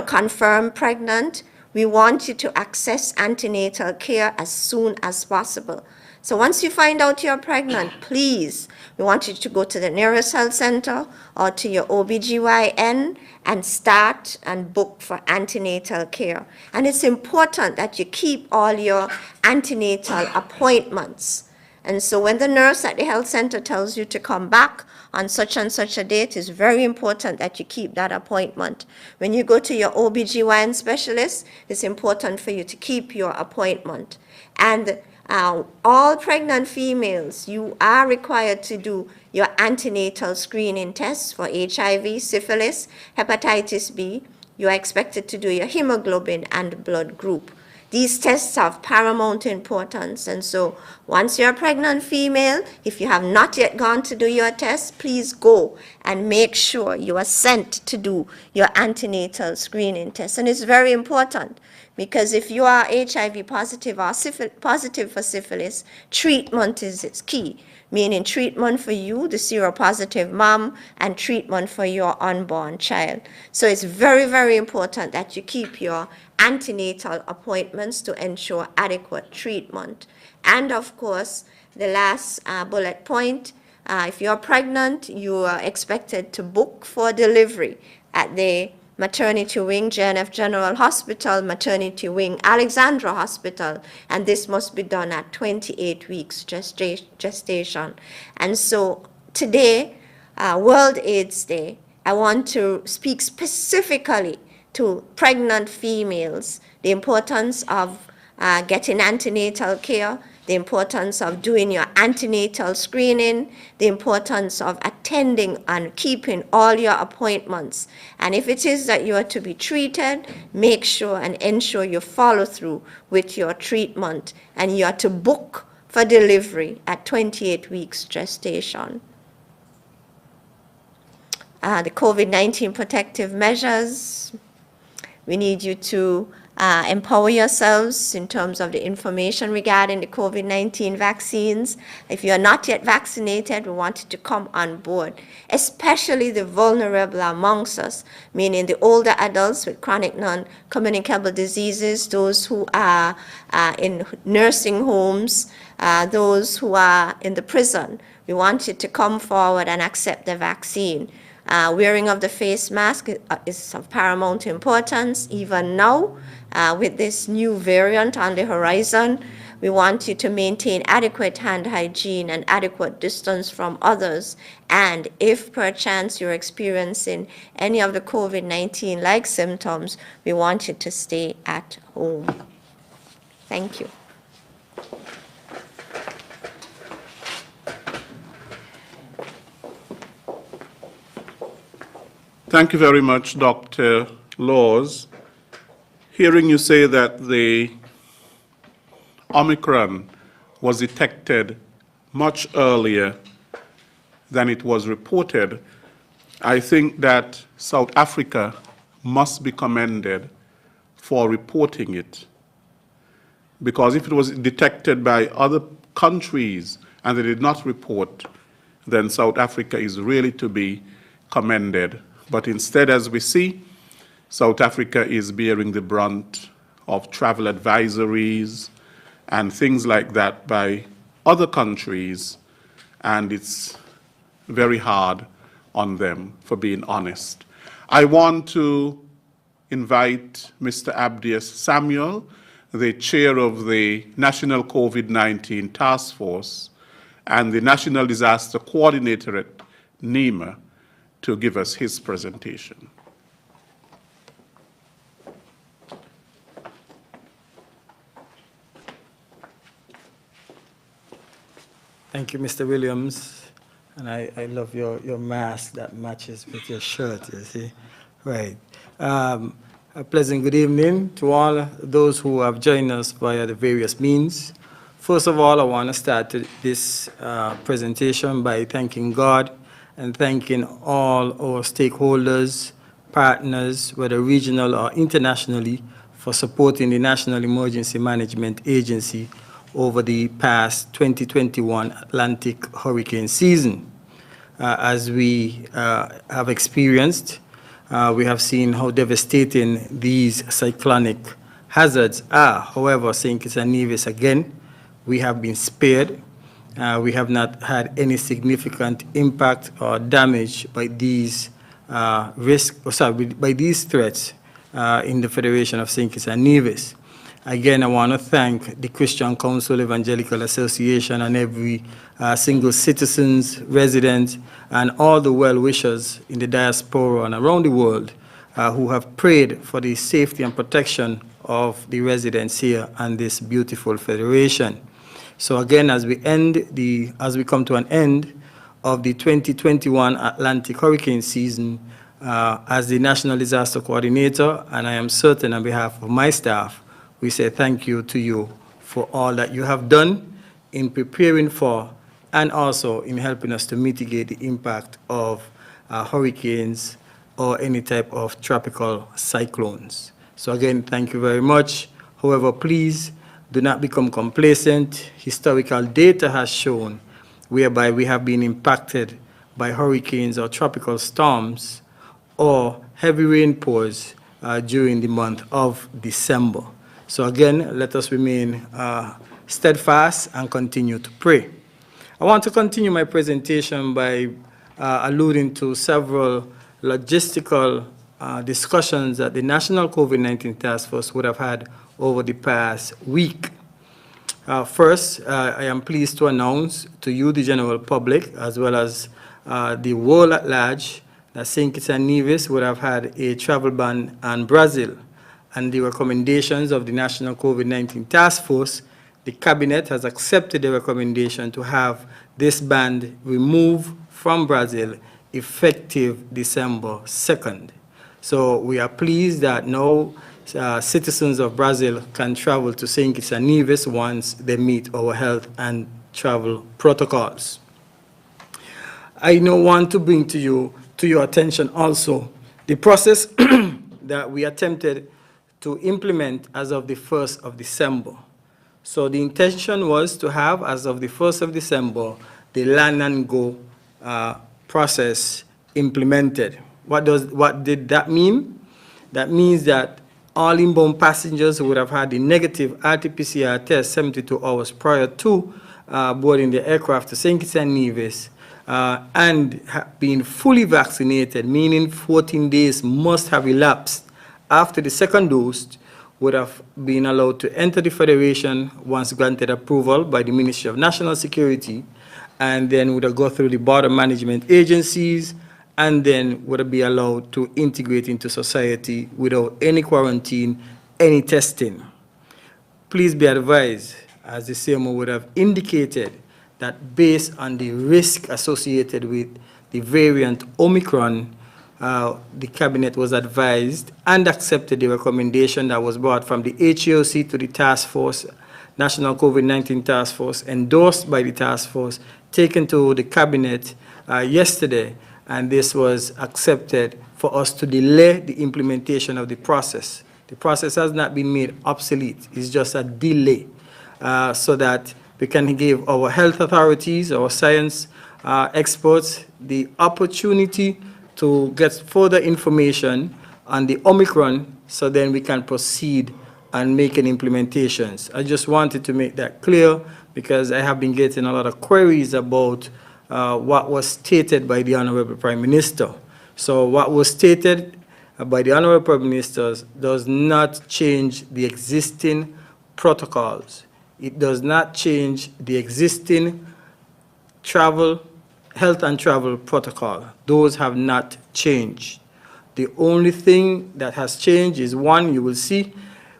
confirmed pregnant, we want you to access antenatal care as soon as possible. So once you find out you're pregnant, please, we want you to go to the nearest health center or to your OBGYN and start and book for antenatal care. And it's important that you keep all your antenatal appointments. And so when the nurse at the health center tells you to come back on such and such a date, it's very important that you keep that appointment. When you go to your OBGYN specialist, it's important for you to keep your appointment. And all pregnant females, you are required to do your antenatal screening tests for HIV, syphilis, hepatitis B. You are expected to do your hemoglobin and blood group. These tests have paramount importance, and so once you're a pregnant female, if you have not yet gone to do your test, please go and make sure you are sent to do your antenatal screening test. And it's very important because if you are HIV positive or positive for syphilis, treatment is its key, meaning treatment for you, the seropositive mom, and treatment for your unborn child. So it's very, very important that you keep your antenatal appointments to ensure adequate treatment. And of course, the last bullet point, if you're pregnant, you are expected to book for delivery at the Maternity Wing, JNF General Hospital, Maternity Wing, Alexandra Hospital, and this must be done at 28 weeks gestation. And so today, World AIDS Day, I want to speak specifically to pregnant females, the importance of getting antenatal care, the importance of doing your antenatal screening, the importance of attending and keeping all your appointments. And if it is that you are to be treated, make sure and ensure you follow through with your treatment, and you are to book for delivery at 28 weeks gestation. The COVID-19 protective measures, we need you to empower yourselves in terms of the information regarding the COVID-19 vaccines. If you are not yet vaccinated, we want you to come on board, especially the vulnerable amongst us, meaning the older adults with chronic non-communicable diseases, those who are in nursing homes, those who are in the prison. We want you to come forward and accept the vaccine. Wearing of the face mask is of paramount importance. Even now, with this new variant on the horizon, we want you to maintain adequate hand hygiene and adequate distance from others. And if perchance you're experiencing any of the COVID-19-like symptoms, we want you to stay at home. Thank you. Thank you very much, Dr. Laws. Hearing you say that the Omicron was detected much earlier than it was reported, I think that South Africa must be commended for reporting it. Because if it was detected by other countries and they did not report, then South Africa is really to be commended. But instead, as we see, South Africa is bearing the brunt of travel advisories and things like that by other countries, and it's very hard on them, for being honest. I want to invite Mr. Abdias Samuel, the chair of the National COVID-19 Task Force and the National Disaster Coordinator at NEMA, to give us his presentation. Thank you, Mr. Williams. And I love your mask that matches with your shirt, you see. Right. A pleasant good evening to all those who have joined us via the various means. First of all, I want to start this presentation by thanking God and thanking all our stakeholders, partners, whether regional or internationally, for supporting the National Emergency Management Agency over the past 2021 Atlantic hurricane season. As we have experienced, we have seen how devastating these cyclonic hazards are. However, St. Kitts and Nevis, again, we have been spared. We have not had any significant impact or damage by these by these threats in the Federation of St. Kitts and Nevis. Again, I want to thank the Christian Council Evangelical Association and every single citizens, resident, and all the well-wishers in the diaspora and around the world who have prayed for the safety and protection of the residents here and this beautiful federation. So again, as we come to an end of the 2021 Atlantic hurricane season, as the National Disaster Coordinator, and I am certain on behalf of my staff, we say thank you to you for all that you have done in preparing for and also in helping us to mitigate the impact of hurricanes or any type of tropical cyclones. So again, thank you very much. However, please do not become complacent. Historical data has shown whereby we have been impacted by hurricanes or tropical storms or heavy rainpours during the month of December. So again, let us remain steadfast and continue to pray. I want to continue my presentation by alluding to several logistical discussions that the National COVID-19 Task Force would have had over the past week. First, I am pleased to announce to you, the general public, as well as the world at large, that St. Kitts and Nevis would have had a travel ban on Brazil. And the recommendations of the National COVID-19 Task Force, the Cabinet has accepted the recommendation to have this ban removed from Brazil effective December 2nd. So we are pleased that now citizens of Brazil can travel to St. Kitts and Nevis once they meet our health and travel protocols. I now want to bring to your attention also the process that we attempted to implement as of the 1st of December. So the intention was to have, as of the 1st of December, the land and go process implemented. What did that mean? That means that all inbound passengers who would have had the negative RT-PCR test 72 hours prior to boarding the aircraft to St. Kitts and Nevis and being fully vaccinated, meaning 14 days must have elapsed after the second dose, would have been allowed to enter the Federation once granted approval by the Ministry of National Security, and then would have go through the border management agencies, and then would be allowed to integrate into society without any quarantine, any testing. Please be advised, as the CMO would have indicated, that based on the risk associated with the variant Omicron, the Cabinet was advised and accepted the recommendation that was brought from the HEOC to the task force, National COVID-19 Task Force, endorsed by the task force, taken to the Cabinet yesterday, and this was accepted for us to delay the implementation of the process. The process has not been made obsolete. It's just a delay so that we can give our health authorities, our science experts, the opportunity to get further information on the Omicron, so then we can proceed and make an implementations. I just wanted to make that clear because I have been getting a lot of queries about what was stated by the Honorable Prime Minister. So what was stated by the Honorable Prime Minister does not change the existing protocols. It does not change the existing health and travel protocol. Those have not changed. The only thing that has changed is one, you will see,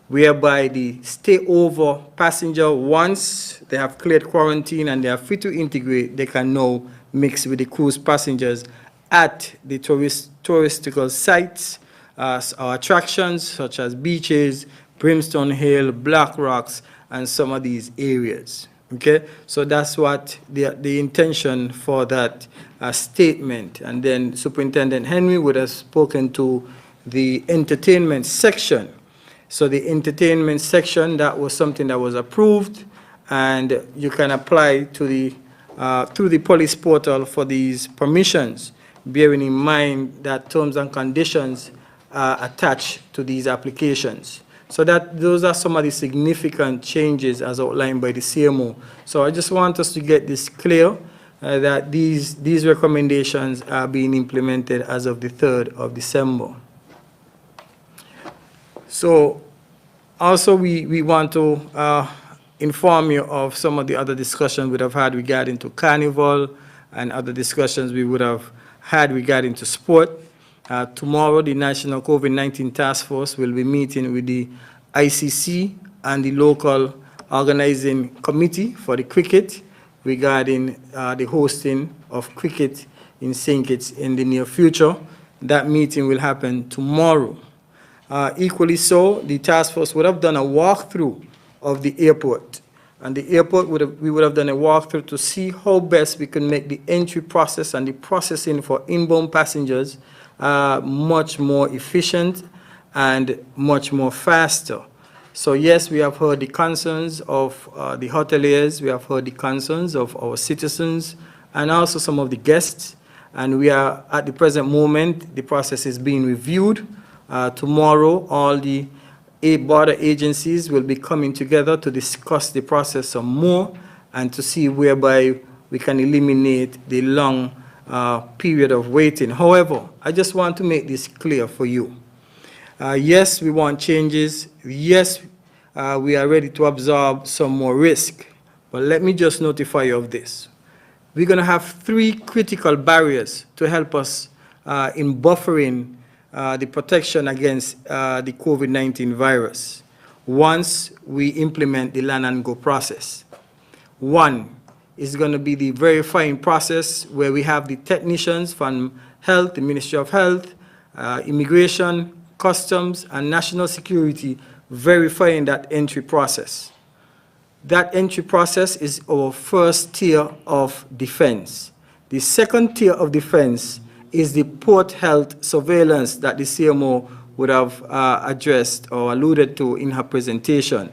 whereby the stay-over passenger, once they have cleared quarantine and they are free to integrate, they can now mix with the cruise passengers at the touristical sites, or attractions such as beaches, Brimstone Hill, Black Rocks, and some of these areas. Okay, so that's what the intention for that statement. And then Superintendent Henry would have spoken to the entertainment section. So the entertainment section, that was something that was approved, and you can apply to the through the police portal for these permissions, bearing in mind that terms and conditions are attached to these applications. So those are some of the significant changes as outlined by the CMO. So I just want us to get this clear, that these recommendations are being implemented as of the 3rd of December. So also we want to inform you of some of the other discussions we would have had regarding to Carnival and other discussions we would have had regarding to sport. Tomorrow, the National COVID-19 Task Force will be meeting with the ICC and the local organizing committee for the cricket regarding the hosting of cricket in St. Kitts in the near future. That meeting will happen tomorrow. Equally so, the task force would have done a walkthrough of the airport. And the airport, we would have done a walkthrough to see how best we can make the entry process and the processing for inbound passengers much more efficient and much more faster. So yes, we have heard the concerns of the hoteliers, we have heard the concerns of our citizens, and also some of the guests. And we are, at the present moment, the process is being reviewed. Tomorrow, all the border agencies will be coming together to discuss the process some more and to see whereby we can eliminate the long period of waiting. However, I just want to make this clear for you. Yes, we want changes. Yes, we are ready to absorb some more risk. But let me just notify you of this. We're going to have 3 critical barriers to help us in buffering the protection against the COVID-19 virus once we implement the land and go process. One is going to be the verifying process where we have the technicians from health, the Ministry of Health, Immigration, Customs, and National Security verifying that entry process. That entry process is our first tier of defense. The second tier of defense is the port health surveillance that the CMO would have addressed or alluded to in her presentation.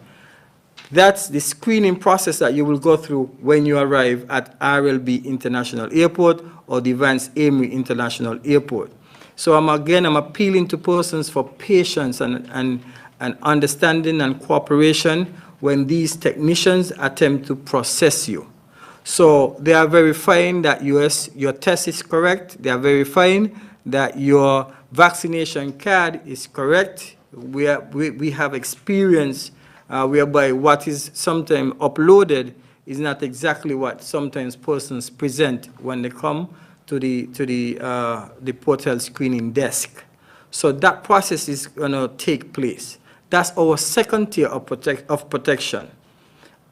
That's the screening process that you will go through when you arrive at RLB International Airport or the Vance Amory International Airport. So I'm appealing to persons for patience and understanding and cooperation when these technicians attempt to process you. So they are verifying that your test is correct. They are verifying that your vaccination card is correct. We have experience whereby what is sometimes uploaded is not exactly what sometimes persons present when they come to the port health screening desk. So that process is going to take place. That's our second tier of protection.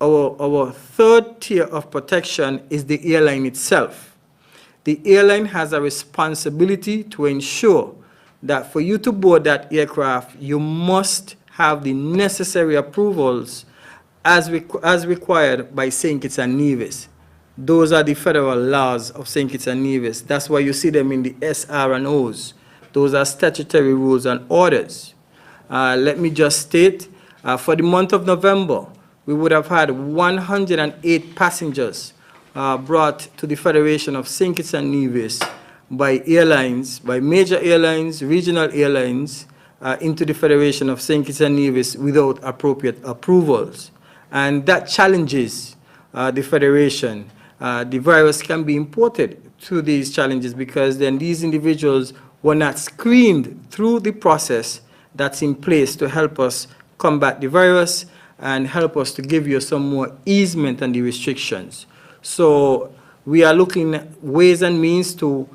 Our third tier of protection is the airline itself. The airline has a responsibility to ensure that for you to board that aircraft, you must have the necessary approvals as required by St. Kitts and Nevis. Those are the federal laws of St. Kitts and Nevis. That's why you see them in the SR&Os. Those are statutory rules and orders. Let me just state, for the month of November, we would have had 108 passengers brought to the Federation of St. Kitts and Nevis by airlines, by major airlines, regional airlines, into the Federation of St. Kitts and Nevis without appropriate approvals. And that challenges the Federation. The virus can be imported through these challenges because then these individuals were not screened through the process that's in place to help us combat the virus and help us to give you some more easement on the restrictions. So we are looking at ways and means to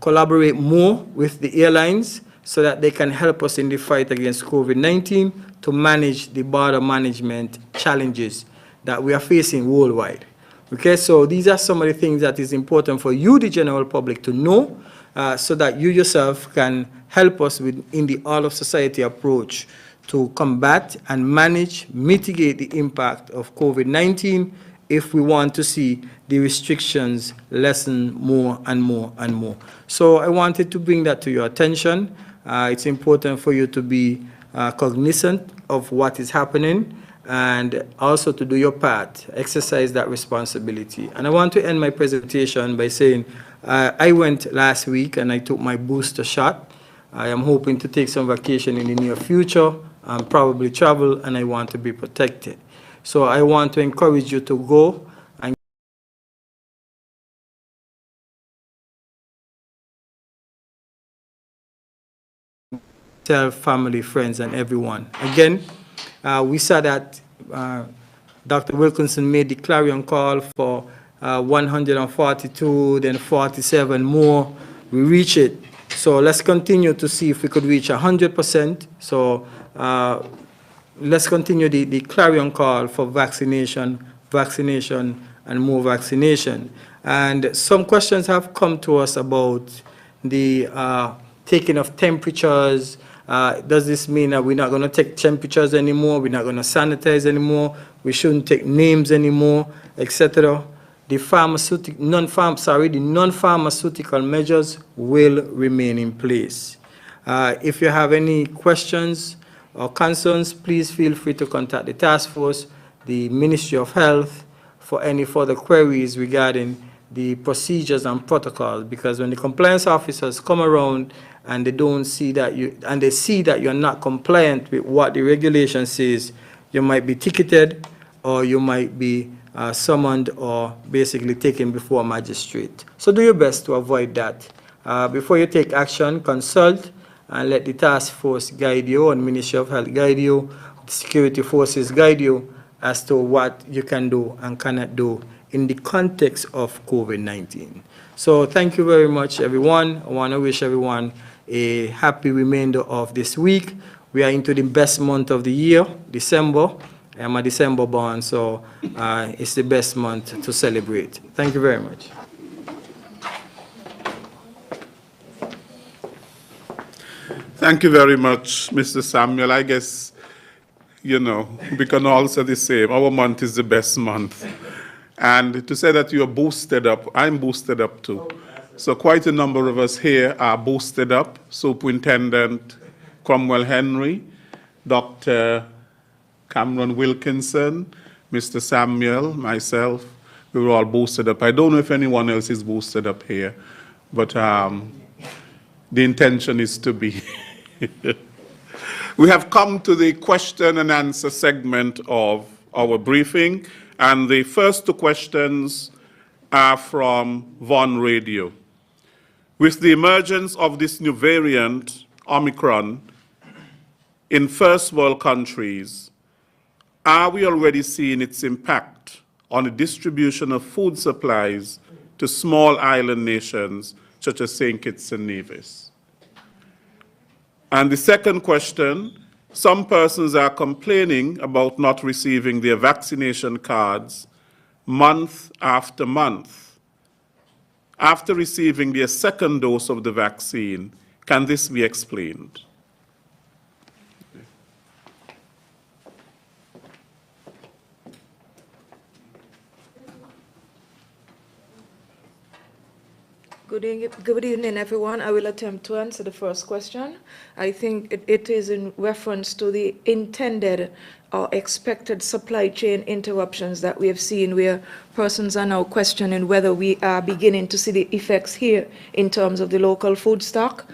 collaborate more with the airlines so that they can help us in the fight against COVID-19 to manage the border management challenges that we are facing worldwide. Okay, so these are some of the things that is important for you, the general public, to know so that you yourself can help us in the all-of-society approach to combat and manage, mitigate the impact of COVID-19 if we want to see the restrictions lessen more and more and more. So I wanted to bring that to your attention. It's important for you to be cognizant of what is happening and also to do your part, exercise that responsibility. And I want to end my presentation by saying I went last week and I took my booster shot. I am hoping to take some vacation in the near future and probably travel, and I want to be protected. So I want to encourage you to go and tell family, friends, and everyone. Again, we saw that Dr. Wilkinson made the clarion call for 142, then 47 more. We reach it. So let's continue to see if we could reach 100%. So let's continue the clarion call for vaccination, and more vaccination. And some questions have come to us about the taking of temperatures. Does this mean that we're not going to take temperatures anymore? We're not going to sanitize anymore? We shouldn't take names anymore, etc. The non-pharmaceutical measures will remain in place. If you have any questions or concerns, please feel free to contact the task force, the Ministry of Health, for any further queries regarding the procedures and protocols, because when the compliance officers come around and they don't see that they see that you're not compliant with what the regulation says, you might be ticketed or you might be summoned or basically taken before a magistrate. So do your best to avoid that. Before you take action, consult and let the task force guide you, and Ministry of Health guide you, the security forces guide you as to what you can do and cannot do in the context of COVID-19. So thank you very much, everyone. I want to wish everyone a happy remainder of this week. We are into the best month of the year, December. I'm a December born, so it's the best month to celebrate. Thank you very much. Thank you very much, Mr. Samuel. I guess, you know, we can all say the same. Our month is the best month. And to say that you are boosted up, I'm boosted up too. So quite a number of us here are boosted up. Superintendent Cromwell Henry, Dr. Cameron Wilkinson, Mr. Samuel, myself, we were all boosted up. I don't know if anyone else is boosted up here, but the intention is to be. We have come to the question and answer segment of our briefing, and the first two questions are from Von Radio. With the emergence of this new variant, Omicron, in first world countries, are we already seeing its impact on the distribution of food supplies to small island nations such as St. Kitts and Nevis? And the second question, some persons are complaining about not receiving their vaccination cards month after month. After receiving their second dose of the vaccine, can this be explained? Good evening, everyone. I will attempt to answer the first question. I think it is in reference to the intended or expected supply chain interruptions that we have seen, where persons are now questioning whether we are beginning to see the effects here in terms of the local food stock.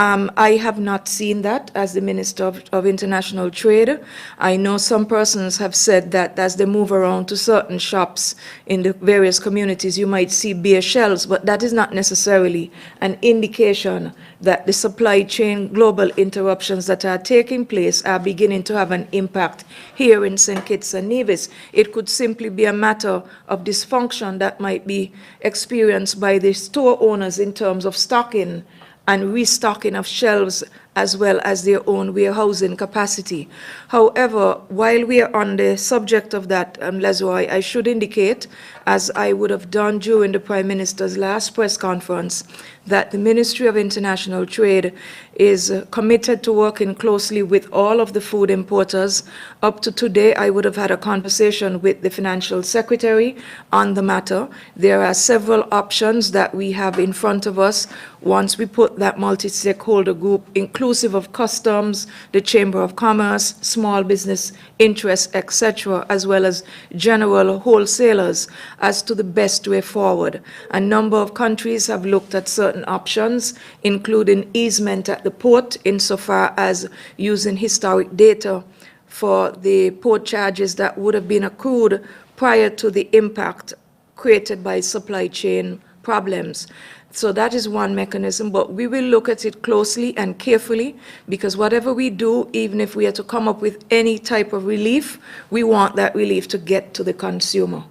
I have not seen that as the Minister of International Trade. I know some persons have said that as they move around to certain shops in the various communities, you might see bare shelves, but that is not necessarily an indication that the supply chain global interruptions that are taking place are beginning to have an impact here in St. Kitts and Nevis. It could simply be a matter of dysfunction that might be experienced by the store owners in terms of stocking and restocking of shelves as well as their own warehousing capacity. However, while we are on the subject of that, Lesroy, I should indicate, as I would have done during the Prime Minister's last press conference, that the Ministry of International Trade is committed to working closely with all of the food importers. Up to today, I would have had a conversation with the Financial Secretary on the matter. There are several options that we have in front of us once we put that multi-stakeholder group, inclusive of customs, the Chamber of Commerce, small business interests, etc., as well as general wholesalers, as to the best way forward. A number of countries have looked at certain options, including easement at the port, insofar as using historic data for the port charges that would have been accrued prior to the impact created by supply chain problems. So that is one mechanism, but we will look at it closely and carefully, because whatever we do, even if we are to come up with any type of relief, we want that relief to get to the consumer.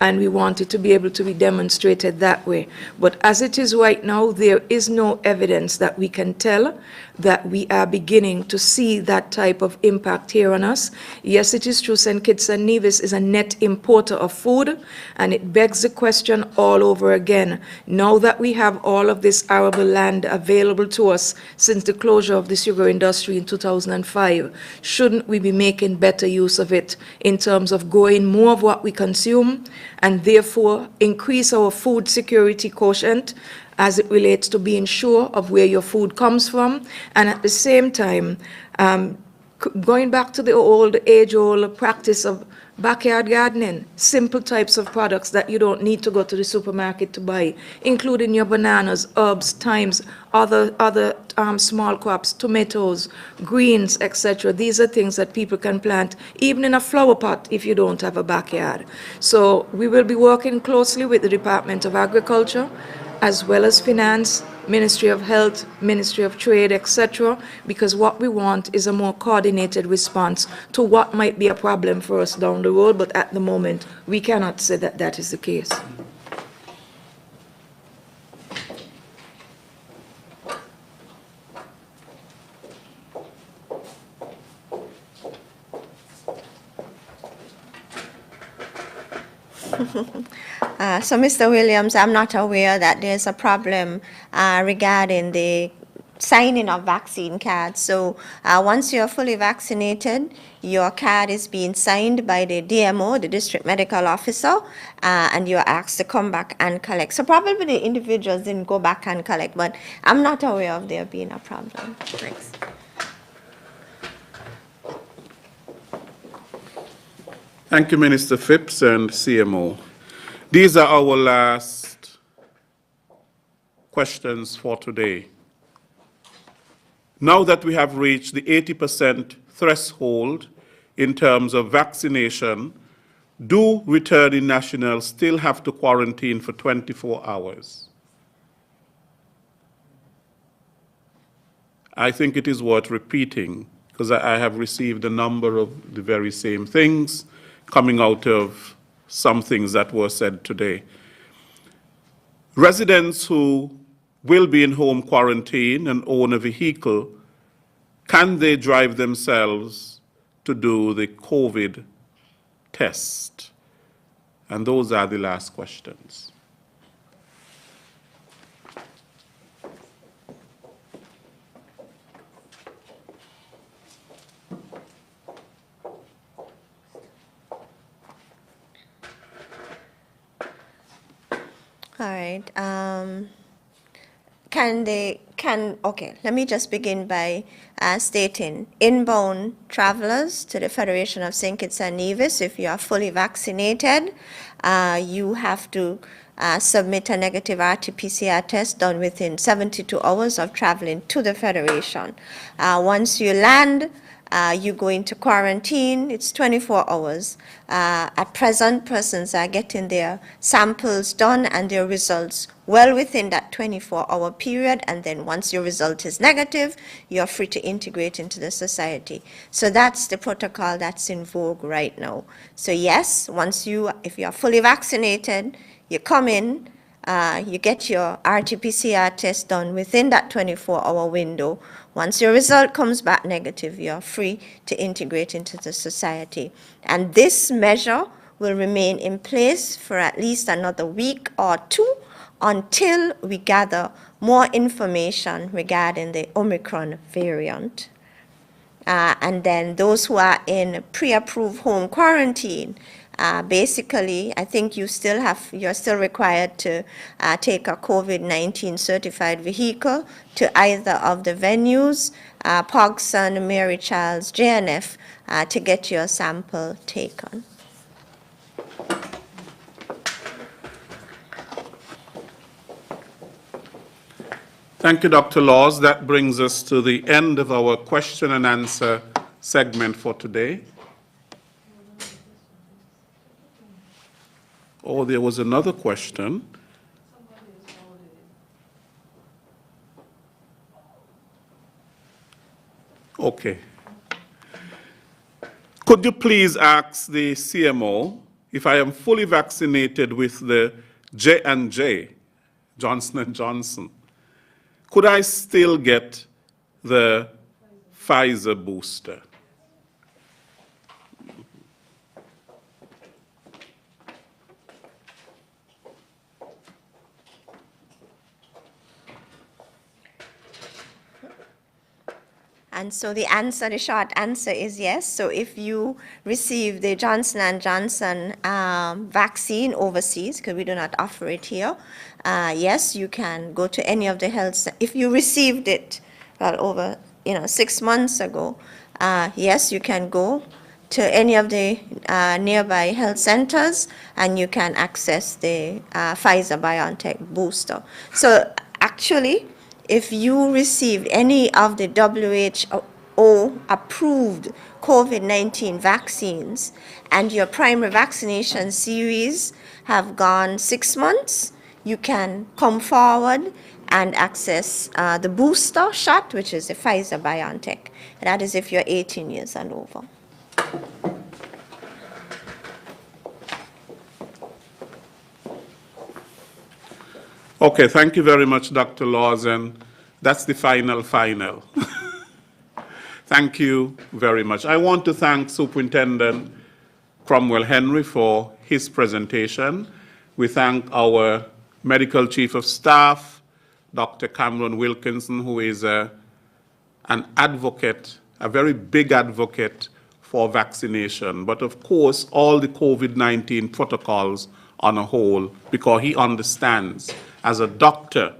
And we want it to be able to be demonstrated that way. But as it is right now, there is no evidence that we can tell that we are beginning to see that type of impact here on us. Yes, it is true St. Kitts and Nevis is a net importer of food, and it begs the question all over again. Now that we have all of this arable land available to us since the closure of the sugar industry in 2005, shouldn't we be making better use of it in terms of growing more of what we consume, and therefore increase our food security quotient as it relates to being sure of where your food comes from, and at the same time, going back to the age-old practice of backyard gardening, simple types of products that you don't need to go to the supermarket to buy, including your bananas, herbs, thymes, other small crops, tomatoes, greens, etc. These are things that people can plant, even in a flower pot if you don't have a backyard. So we will be working closely with the Department of Agriculture, as well as Finance, Ministry of Health, Ministry of Trade, etc., because what we want is a more coordinated response to what might be a problem for us down the road, but at the moment, we cannot say that that is the case. So, Mr. Williams, I'm not aware that there's a problem regarding the signing of vaccine cards. So once you're fully vaccinated, your card is being signed by the DMO, the District Medical Officer, and you're asked to come back and collect. So probably the individuals didn't go back and collect, but I'm not aware of there being a problem. Thanks. Thank you, Minister Phipps and CMO. These are our last questions for today. Now that we have reached the 80% threshold in terms of vaccination, do returning nationals still have to quarantine for 24 hours? I think it is worth repeating, because I have received a number of the very same things coming out of some things that were said today. Residents who will be in home quarantine and own a vehicle, can they drive themselves to do the COVID test? And those are the last questions. All right. Okay, let me just begin by stating inbound travelers to the Federation of St. Kitts and Nevis, if you are fully vaccinated, you have to submit a negative RT-PCR test done within 72 hours of traveling to the Federation. Once you land, you go into quarantine, it's 24 hours. At present, persons are getting their samples done and their results well within that 24-hour period, and then once your result is negative, you're free to integrate into the society. So that's the protocol that's in vogue right now. So yes, if you are fully vaccinated, you come in, you get your RT-PCR test done within that 24-hour window. Once your result comes back negative, you're free to integrate into the society. And this measure will remain in place for at least another week or two until we gather more information regarding the Omicron variant. And then those who are in pre-approved home quarantine, basically, I think you're still required to take a COVID-19 certified vehicle to either of the venues, Pogson, Mary Charles, JNF, to get your sample taken. Thank you, Dr. Laws. That brings us to the end of our question and answer segment for today. Oh, there was another question. Okay. Could you please ask the CMO if I am fully vaccinated with the J&J, Johnson & Johnson, could I still get the Pfizer booster? And so the short answer is yes. So if you receive the Johnson & Johnson vaccine overseas, because we do not offer it here, yes, you can go to any of the health. If you received it over 6 months ago, yes, you can go to any of the nearby health centers and you can access the Pfizer-BioNTech booster. So actually, if you received any of the WHO-approved COVID-19 vaccines and your primary vaccination series have gone 6 months, you can come forward and access the booster shot, which is the Pfizer-BioNTech. That is if you're 18 years and over. Okay, thank you very much, Dr. Laws, and that's the final. Thank you very much. I want to thank Superintendent Cromwell Henry for his presentation. We thank our Medical Chief of Staff, Dr. Cameron Wilkinson, who is an advocate, a very big advocate for vaccination, but of course all the COVID-19 protocols on a whole, because he understands as a doctor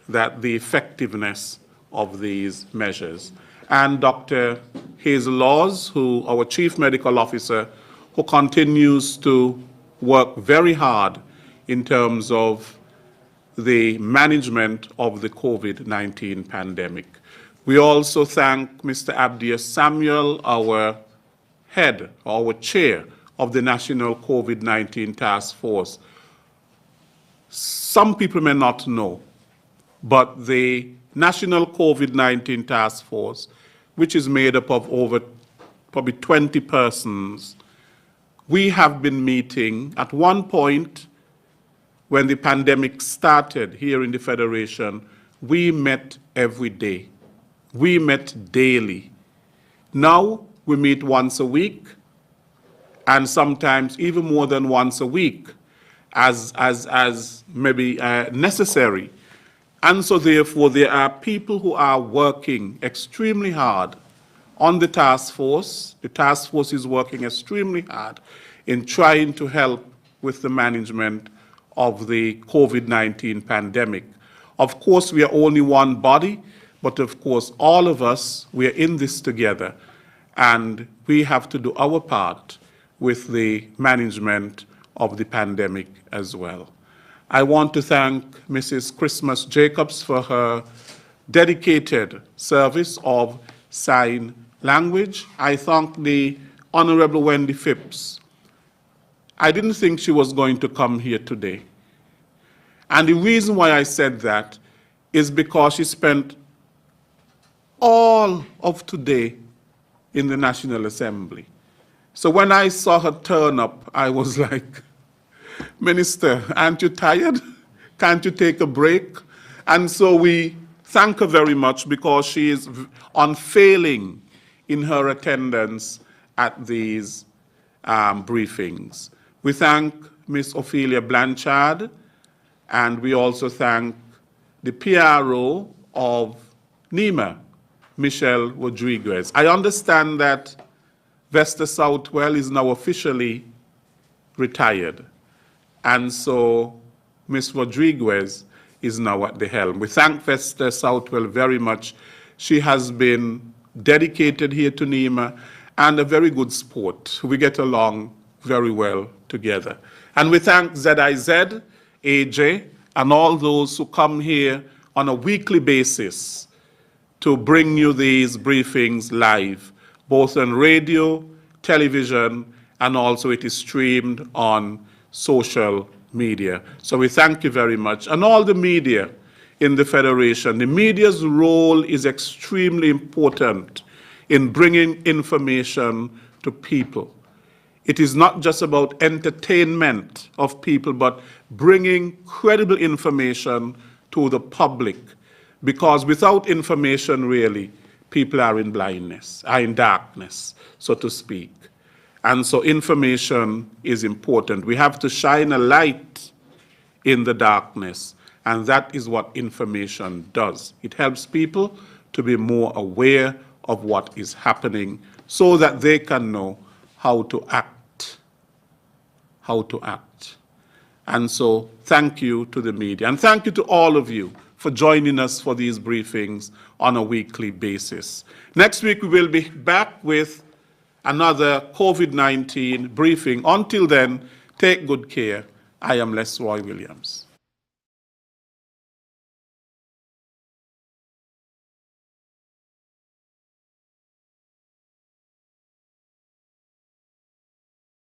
that the effectiveness of these measures. And Dr. Hazel Laws, our Chief Medical Officer, who continues to work very hard in terms of the management of the COVID-19 pandemic. We also thank Mr. Abdias Samuel, our head, our chair of the National COVID-19 Task Force. Some people may not know, but the National COVID-19 Task Force, which is made up of over probably 20 persons, we have been meeting at one point when the pandemic started here in the Federation. We met every day. We met daily. Now we meet once a week, and sometimes even more than once a week, as maybe necessary. And so therefore there are people who are working extremely hard on the task force. The task force is working extremely hard in trying to help with the management of the COVID-19 pandemic. Of course, we are only one body, but of course, all of us, we are in this together, and we have to do our part with the management of the pandemic as well. I want to thank Mrs. Christmas Jacobs for her dedicated service of sign language. I thank the Honorable Wendy Phipps. I didn't think she was going to come here today. And the reason why I said that is because she spent all of today in the National Assembly. So when I saw her turn up, I was like, Minister, aren't you tired? Can't you take a break? And so we thank her very much because she is unfailing in her attendance at these briefings. We thank Ms. Ophelia Blanchard, and we also thank the PRO of NEMA, Michelle Rodriguez. I understand that Vesta Southwell is now officially retired, and so Ms. Rodriguez is now at the helm. We thank Vesta Southwell very much. She has been dedicated here to NEMA and a very good sport. We get along very well together. And we thank ZIZ, AJ, and all those who come here on a weekly basis to bring you these briefings live, both on radio, television, and also it is streamed on social media. So we thank you very much. And all the media in the Federation. The media's role is extremely important in bringing information to people. It is not just about entertainment of people, but bringing credible information to the public. Because without information, really, people are in blindness, are in darkness, so to speak. And so information is important. We have to shine a light in the darkness, and that is what information does. It helps people to be more aware of what is happening so that they can know how to act. How to act. And so thank you to the media, and thank you to all of you for joining us for these briefings on a weekly basis. Next week we will be back with another COVID-19 briefing. Until then, take good care. I am Les Roy Williams.